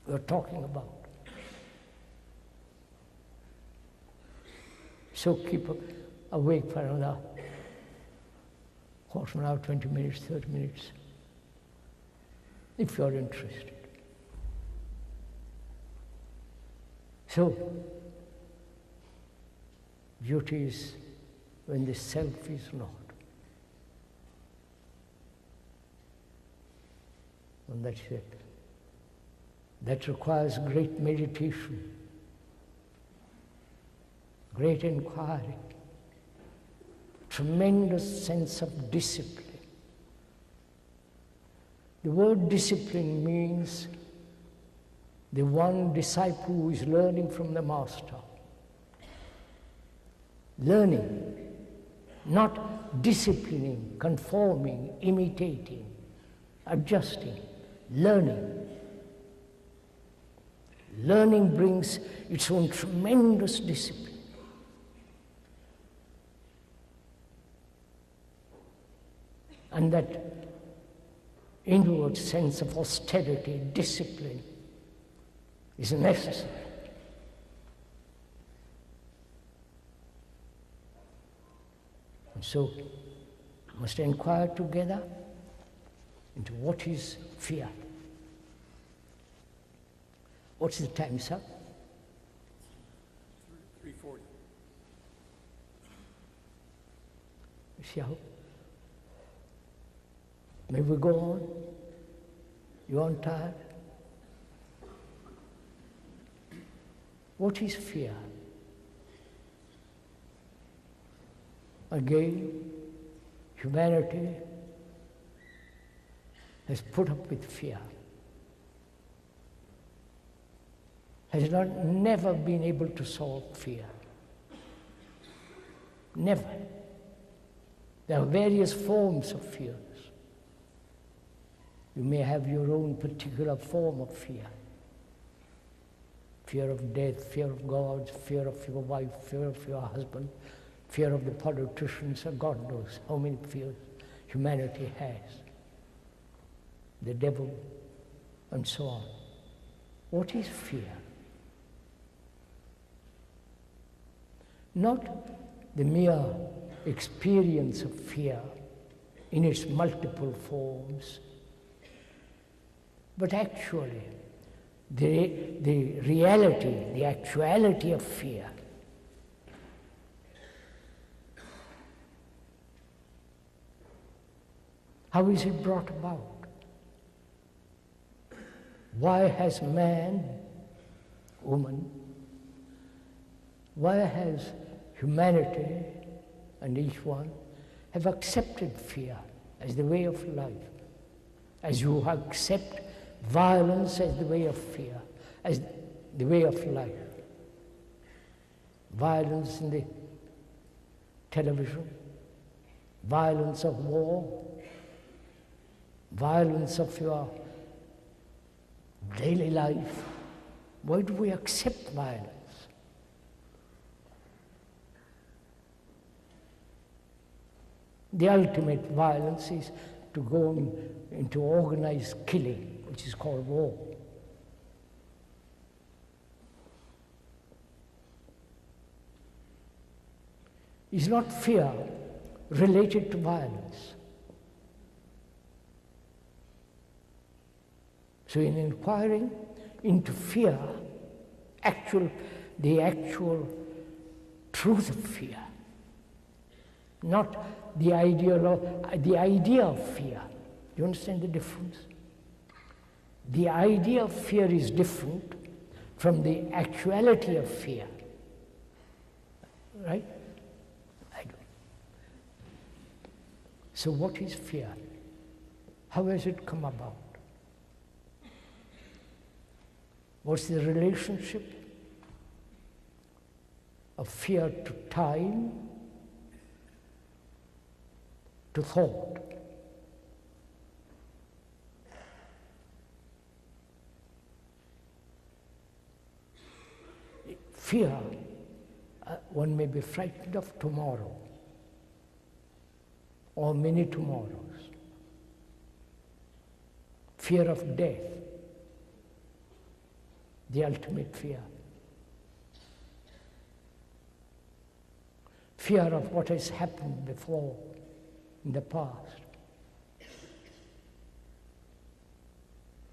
we're talking about. So keep awake for another quarter of an hour, 20 minutes, 30 minutes, if you're interested. So, beauty is when the self is not. And that's it. That requires great meditation, great inquiry, tremendous sense of discipline. The word discipline means the one disciple who is learning from the master. Learning, not disciplining, conforming, imitating, adjusting. Learning. Learning brings its own tremendous discipline. And that inward sense of austerity, discipline, is necessary. And so, we must inquire together into what is fear. What's the time, sir? 3:40. See how? May we go on? You aren't tired? What is fear? Again, humanity has put up with fear, has never been able to solve fear. Never. There are various forms of fears. You may have your own particular form of fear. Fear of death, fear of God, fear of your wife, fear of your husband, fear of the politicians, or God knows how many fears humanity has. The devil, and so on. What is fear? Not the mere experience of fear in its multiple forms, but actually the reality, the actuality of fear. How is it brought about? Why has man, woman, why has humanity and each one have accepted fear as the way of life, as you accept violence as the way of fear, as the way of life? Violence in the television, violence of war, violence of your daily life. Why do we accept violence? The ultimate violence is to go into organized killing, which is called war. Is not fear related to violence? So in inquiring into fear, the actual truth of fear, not the idea of fear. Do you understand the difference? The idea of fear is different from the actuality of fear. Right? I do. So what is fear? How has it come about? What's the relationship of fear to time, to thought? Fear, one may be frightened of tomorrow or many tomorrows. Fear of death, the ultimate fear. Fear of what has happened before in the past.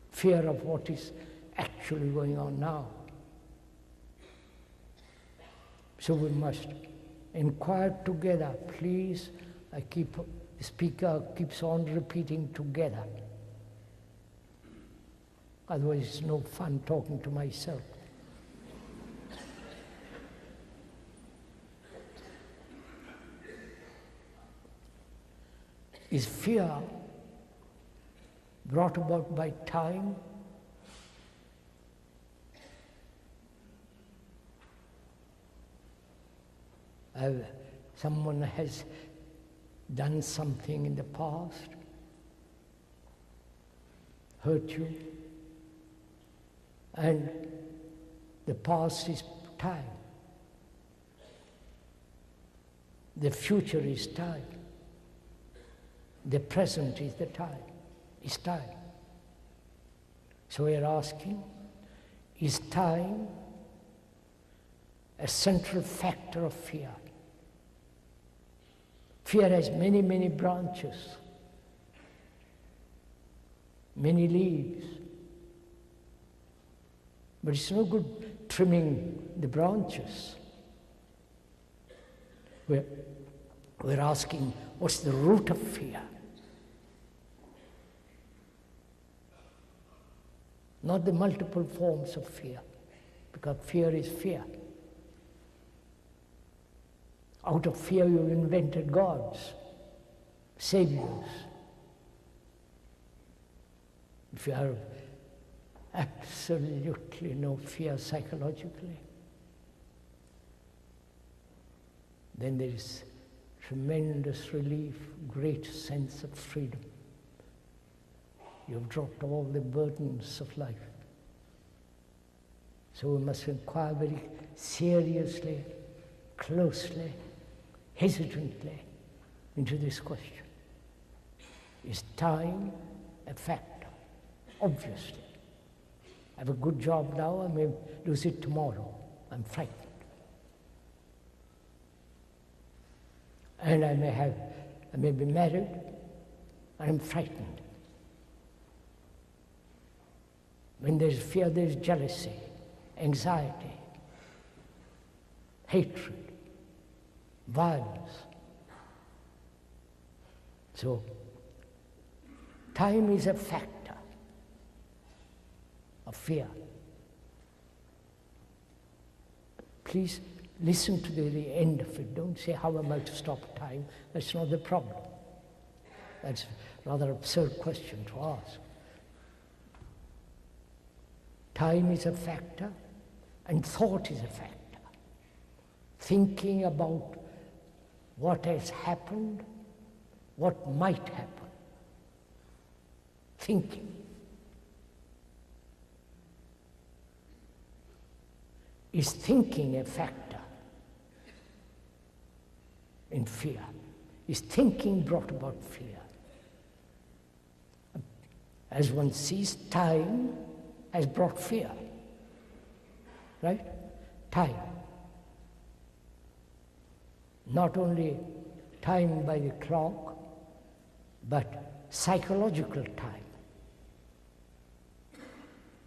Fear of what is actually going on now. So we must inquire together, please. The speaker keeps on repeating together. Otherwise it's no fun talking to myself. Is fear brought about by time? Someone has done something in the past, hurt you, and the past is time. The future is time. The present is the time, is time. So we are asking, is time a central factor of fear? Fear has many, many branches, many leaves. But it's no good trimming the branches. We're asking, what's the root of fear? Not the multiple forms of fear, because fear is fear. Out of fear you've invented gods, saviors. If you have absolutely no fear psychologically, then there is tremendous relief, great sense of freedom. You've dropped all the burdens of life. So we must inquire very seriously, closely, hesitantly into this question. Is time a factor? Obviously. I have a good job now, I may lose it tomorrow. I'm frightened. And I may be married, and I'm frightened. When there's fear, there's jealousy, anxiety, hatred, violence. So, time is a factor of fear. Please listen to the end of it. Don't say, how am I to stop time? That's not the problem. That's a rather absurd question to ask. Time is a factor, and thought is a factor. Thinking about what has happened, what might happen. Thinking. Is thinking a factor in fear? Is thinking brought about fear? As one sees, time has brought fear, right? Time. Not only time by the clock, but psychological time,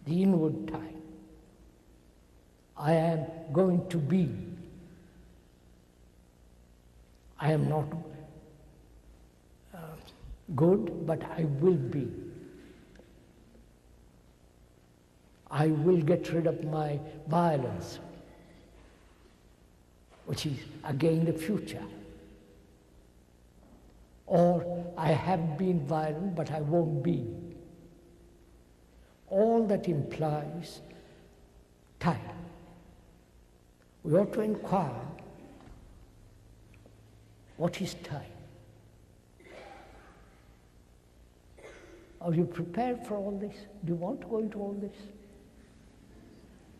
the inward time. I am going to be. I am not good, but I will be. I will get rid of my violence, which is again the future. Or I have been violent, but I won't be. All that implies time. We ought to inquire, what is time? Are you prepared for all this? Do you want to go into all this?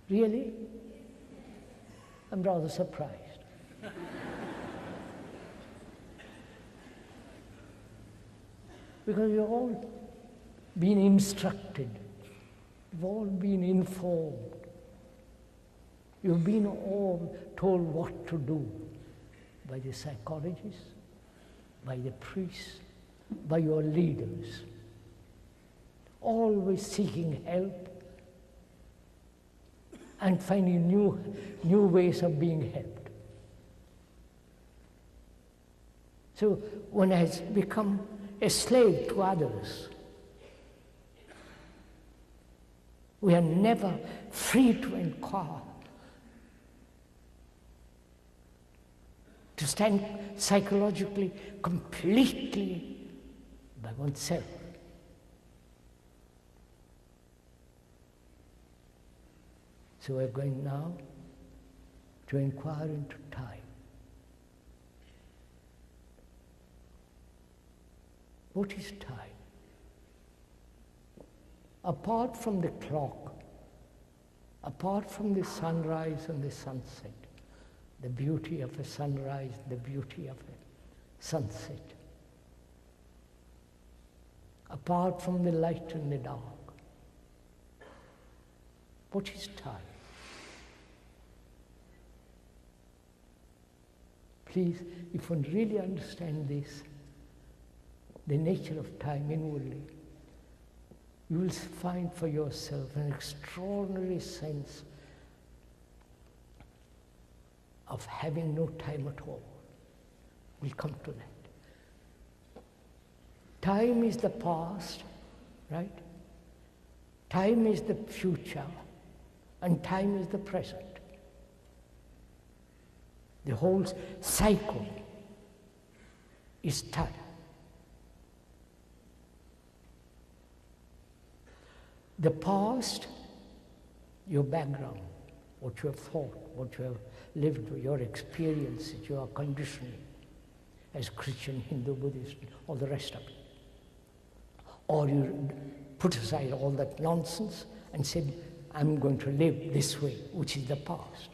Really? I'm rather surprised. Because you've all been instructed, you've all been informed, you've been all told what to do by the psychologists, by the priests, by your leaders, always seeking help and finding new ways of being helped. So one has become a slave to others. We are never free to inquire, to stand psychologically completely by oneself. So we're going now to inquire into time. What is time? Apart from the clock, apart from the sunrise and the sunset, the beauty of a sunrise, the beauty of a sunset, apart from the light and the dark, what is time? Please, if one really understands this, the nature of time inwardly, you will find for yourself an extraordinary sense of having no time at all. We'll come to that. Time is the past, right? Time is the future, and time is the present. The whole cycle is time. The past, your background, what you have thought, what you have lived, your experiences, your conditioning as Christian, Hindu, Buddhist, all the rest of it. Or you put aside all that nonsense and said, I'm going to live this way, which is the past.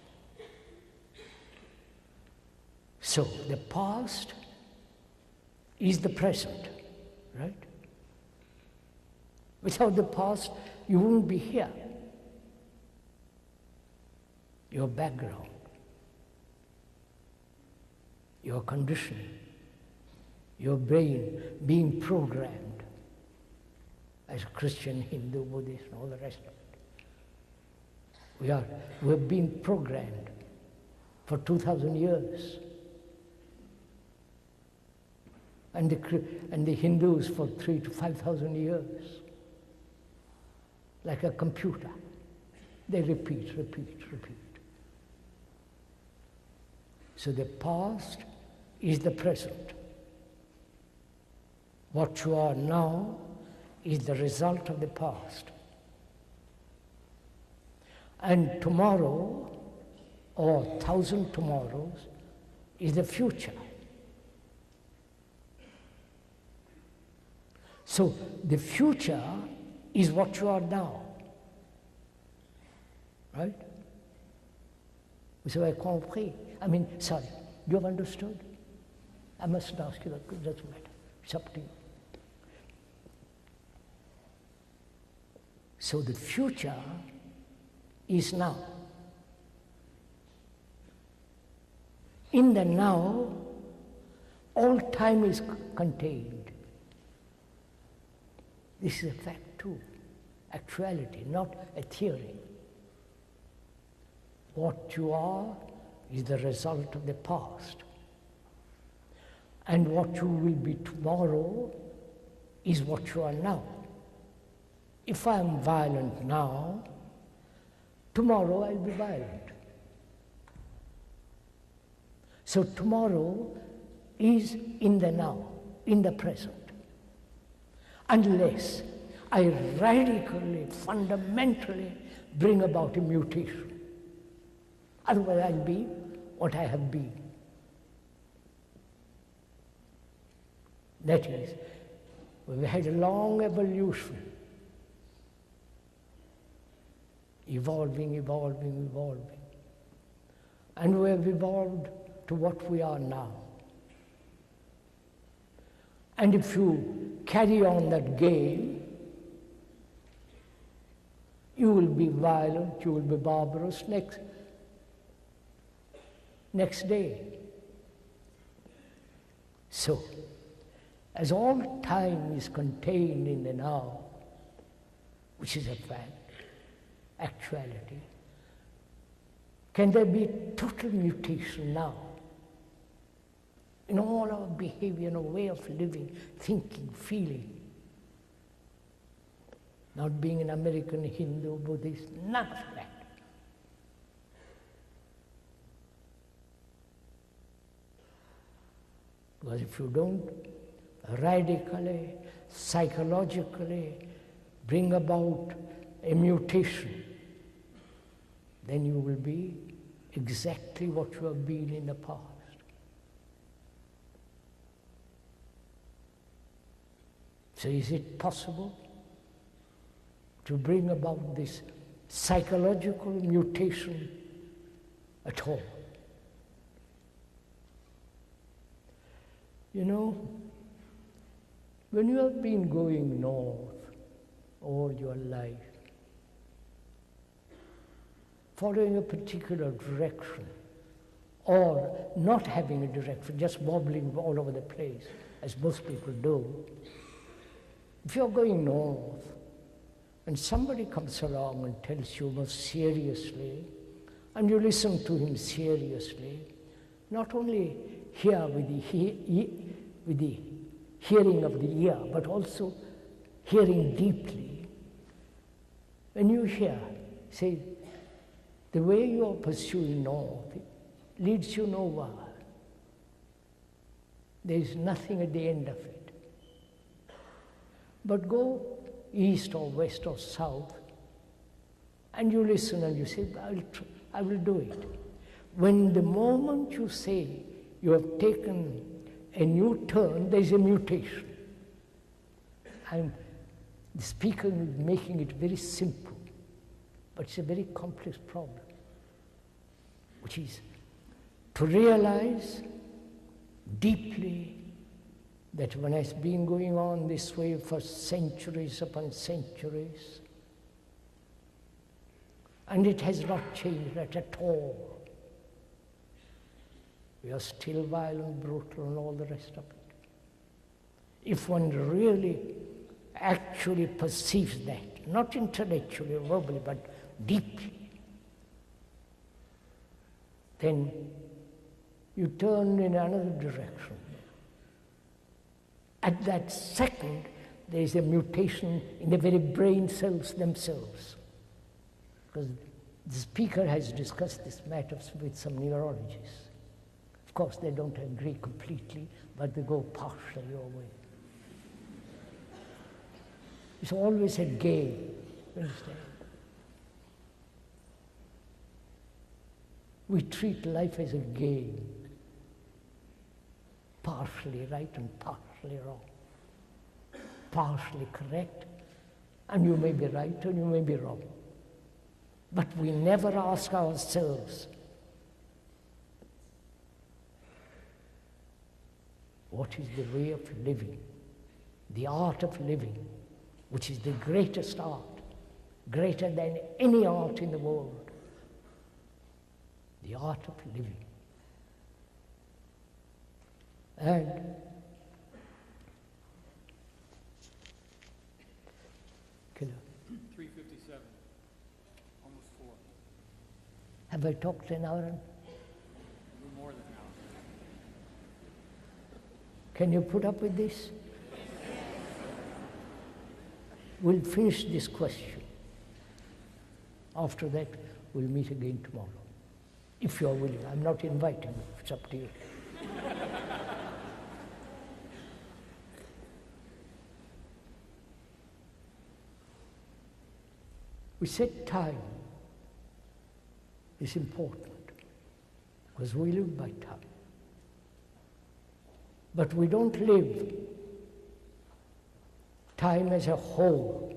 So the past is the present, right? Without the past, you wouldn't be here. Your background, your conditioning, your brain being programmed as a Christian, Hindu, Buddhist, and all the rest of it. We have been programmed for 2,000 years. And the Hindus for 3,000 to 5,000 years. Like a computer. They repeat. So the past is the present. What you are now is the result of the past. And tomorrow, or 1,000 tomorrows, is the future. So the future is what you are now. Right? Vous avez compris? Sorry, you have understood? I mustn't ask you that, it doesn't matter. It's up to you. So the future is now. In the now, all time is contained. This is a fact too, actuality, not a theory. What you are is the result of the past. And what you will be tomorrow is what you are now. If I am violent now, tomorrow I'll be violent. So tomorrow is in the now, in the present. Unless I radically, fundamentally bring about a mutation. Otherwise I'll be what I have been. That is, we've had a long evolution. Evolving, evolving, evolving. And we have evolved to what we are now. And if you carry on that game, you will be violent, you will be barbarous next day. So, as all time is contained in the now, which is a fact, actuality, can there be total mutation now? In all our behavior, in our way of living, thinking, feeling. Not being an American Hindu, Buddhist, none of that. Because if you don't radically, psychologically bring about a mutation, then you will be exactly what you have been in the past. So is it possible to bring about this psychological mutation at all? You know, when you have been going north all your life, following a particular direction, or not having a direction, just wobbling all over the place, as most people do, if you're going north, and somebody comes along and tells you most seriously, and you listen to him seriously, not only hear with the hearing of the ear, but also hearing deeply. When you hear, say, the way you are pursuing north leads you nowhere. There is nothing at the end of it. But go east or west or south, and you listen and you say, I will do it. When the moment you say you have taken a new turn, there is a mutation. And the speaker is making it very simple, but it's a very complex problem, which is to realize deeply that when it's been going on this way for centuries upon centuries, and it has not changed at all. We are still violent, brutal, and all the rest of it. If one really actually perceives that, not intellectually or verbally, but deeply, then you turn in another direction. At that second, there is a mutation in the very brain cells themselves. Because the speaker has discussed this matter with some neurologists. Of course, they don't agree completely, but they go partially away. It's always a game, you understand? We treat life as a game, partially right and partially wrong, partially correct, and you may be right and you may be wrong. But we never ask ourselves, what is the way of living, the art of living, which is the greatest art, greater than any art in the world, the art of living. And Killer. 3:57, almost 4. Have I talked an hour? A little more than an hour. Can you put up with this? We'll finish this question. After that, we'll meet again tomorrow. If you're willing. I'm not inviting you. It's up to you. We said time is important because we live by time. But we don't live time as a whole,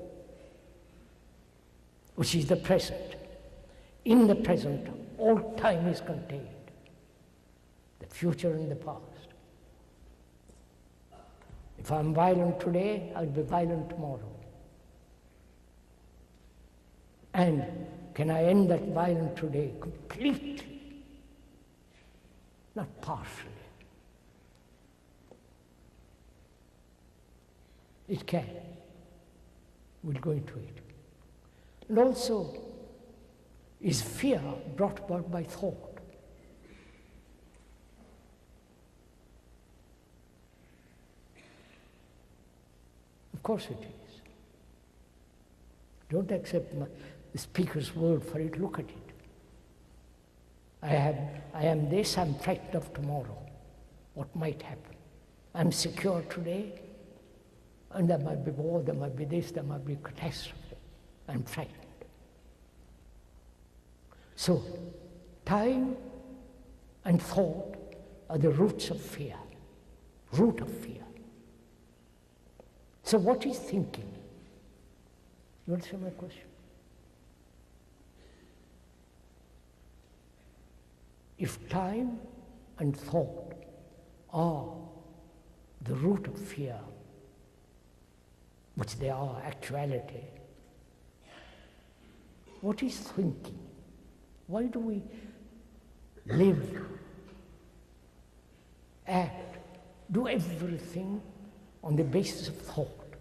which is the present. In the present, all time is contained, the future and the past. If I'm violent today, I'll be violent tomorrow. And can I end that violence today completely, not partially? It can. We'll go into it. And also, is fear brought about by thought? Of course it is. Don't accept the speaker's word for it. Look at it. I am this, I'm frightened of tomorrow. What might happen? I'm secure today, and there might be war, there might be this, there might be catastrophe. I'm frightened. So, time and thought are the roots of fear, root of fear. So what is thinking? You understand my question? If time and thought are the root of fear, which they are actuality, what is thinking? Why do we live, act, do everything on the basis of thought?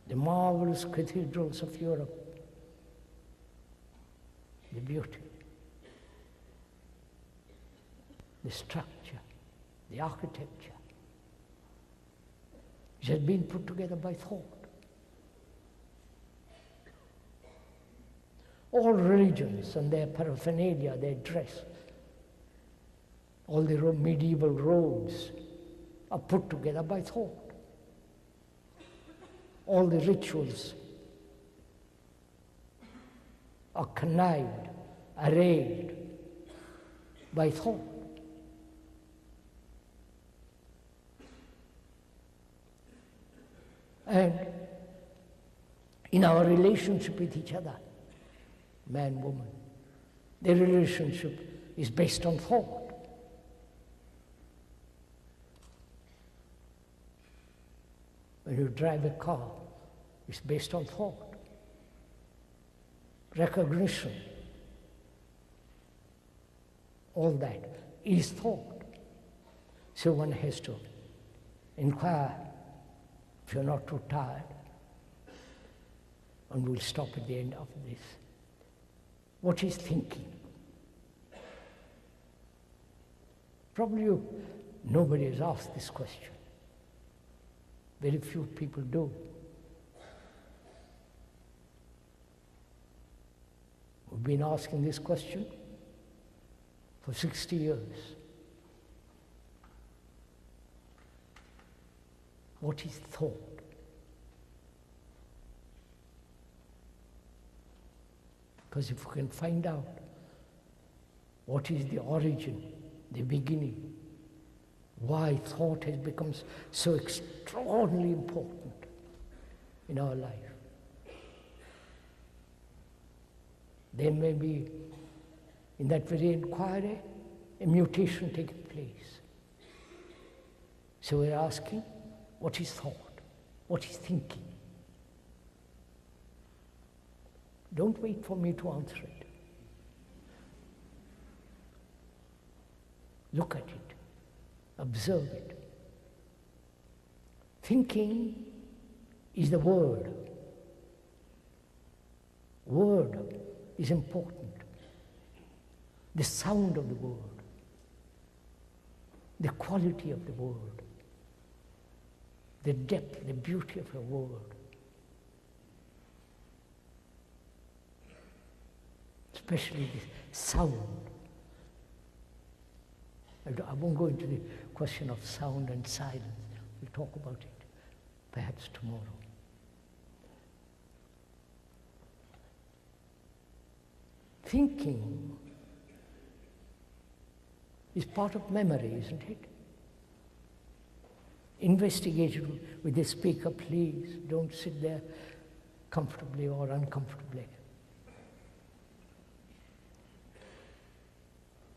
The marvelous cathedrals of Europe, the beauty, the structure, the architecture, it has been put together by thought. All religions and their paraphernalia, their dress, all the medieval roads are put together by thought. All the rituals are connived, arrayed by thought. And in our relationship with each other, man, woman, the relationship is based on thought. When you drive a car, it's based on thought. Recognition, all that is thought. So one has to inquire, if you're not too tired, and we'll stop at the end of this. What is thinking? Probably nobody has asked this question. Very few people do. We've been asking this question for 60 years. What is thought? Because if we can find out what is the origin, the beginning, why thought has become so extraordinarily important in our life, there may be, in that very inquiry, a mutation taking place. So we're asking, what is thought? What is thinking? Don't wait for me to answer it. Look at it. Observe it. Thinking is the word. Word is important. The sound of the word. The quality of the word. The depth, the beauty of a word. especially the sound. I won't go into the question of sound and silence. We'll talk about it perhaps tomorrow. Thinking is part of memory, isn't it? Investigate it with the speaker, please. Don't sit there comfortably or uncomfortably.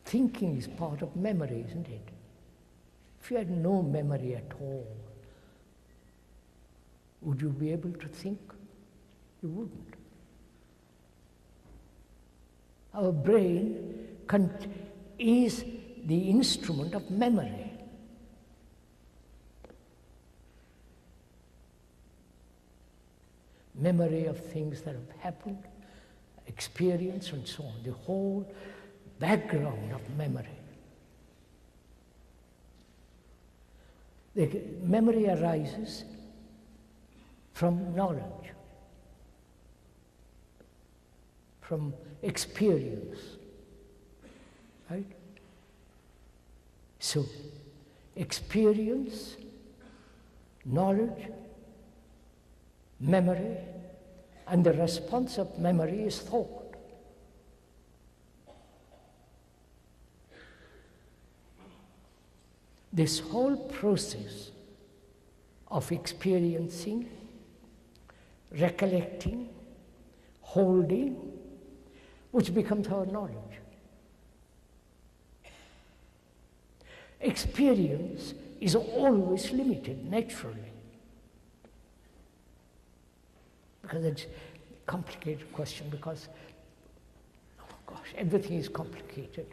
Thinking is part of memory, isn't it? If you had no memory at all, would you be able to think? You wouldn't. Our brain is the instrument of memory. Memory of things that have happened, experience, and so on. The whole background of memory. The memory arises from knowledge, from experience, right? So, experience, knowledge, memory, and the response of memory is thought. This whole process of experiencing, recollecting, holding, which becomes our knowledge. Experience is always limited, naturally. Because it's a complicated question, because, oh gosh, everything is complicated.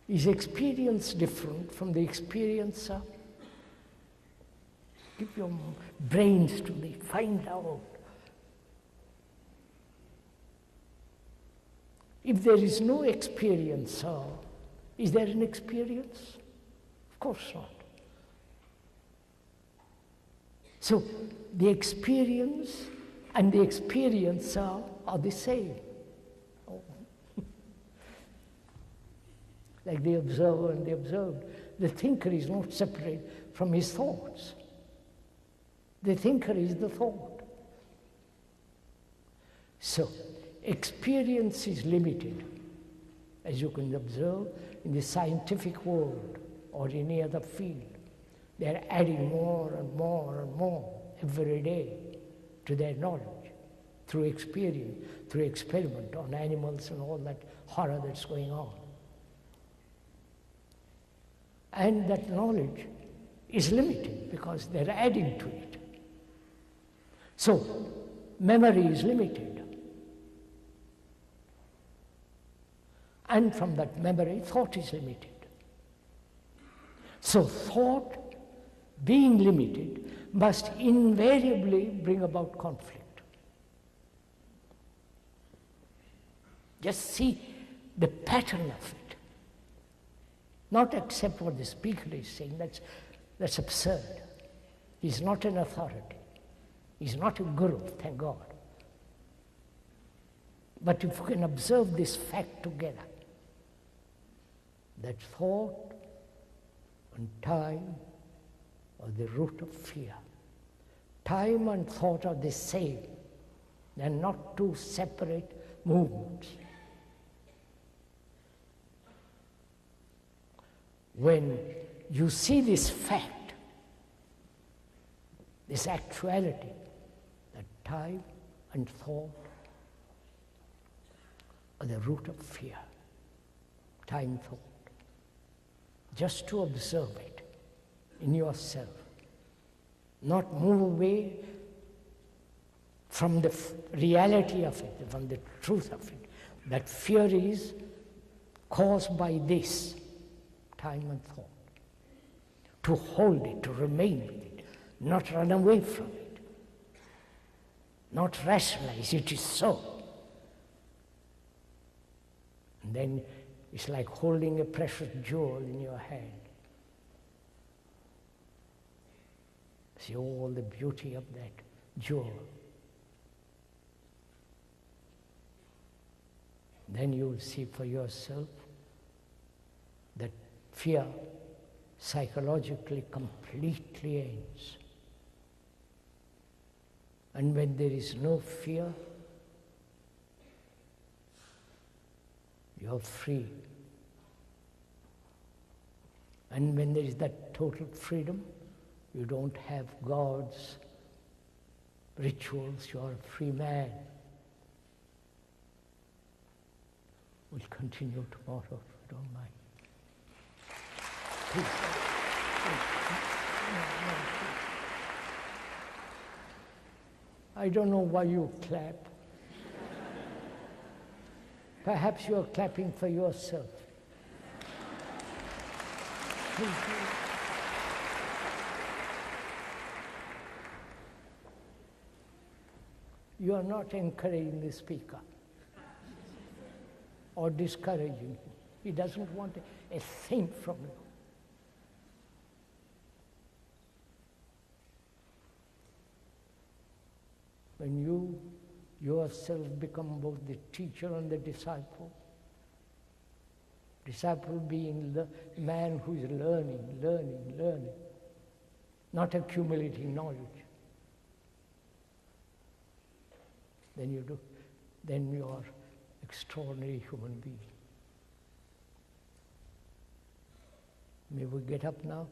Is experience different from the experiencer? Give your brains to me, find out. If there is no experiencer, is there an experience? Of course not. So the experience and the experiencer are the same. Like the observer and the observed. The thinker is not separate from his thoughts. The thinker is the thought. So, experience is limited, as you can observe in the scientific world or in any other field. They are adding more and more and more every day to their knowledge through experience, through experiment on animals and all that horror that's going on. And that knowledge is limited because they're adding to it. So, memory is limited. And from that memory, thought is limited. So, thought, being limited, must invariably bring about conflict. Just see the pattern of it. Not accept what the speaker is saying, that's absurd. He's not an authority. He's not a guru, thank God. But if we can observe this fact together, that thought and time are the root of fear. Time and thought are the same. They're not two separate movements. When you see this fact, this actuality, that time and thought are the root of fear, time, thought. Just to observe it in yourself, not move away from the reality of it, from the truth of it, that fear is caused by this, time and thought. To hold it, to remain with it, not run away from it, not rationalize it is so. And then it's like holding a precious jewel in your hand. See all the beauty of that jewel. then you will see for yourself that fear psychologically completely ends. And when there is no fear, you're free. And when there is that total freedom, you don't have gods, rituals, you're a free man. We'll continue tomorrow, if you don't mind. Please. I don't know why you clap. Perhaps you're clapping for yourself. You are not encouraging the speaker or discouraging him. He doesn't want a thing from you. When you yourself become both the teacher and the disciple being the man who is learning, not accumulating knowledge, then you are extraordinary human being. May we get up now?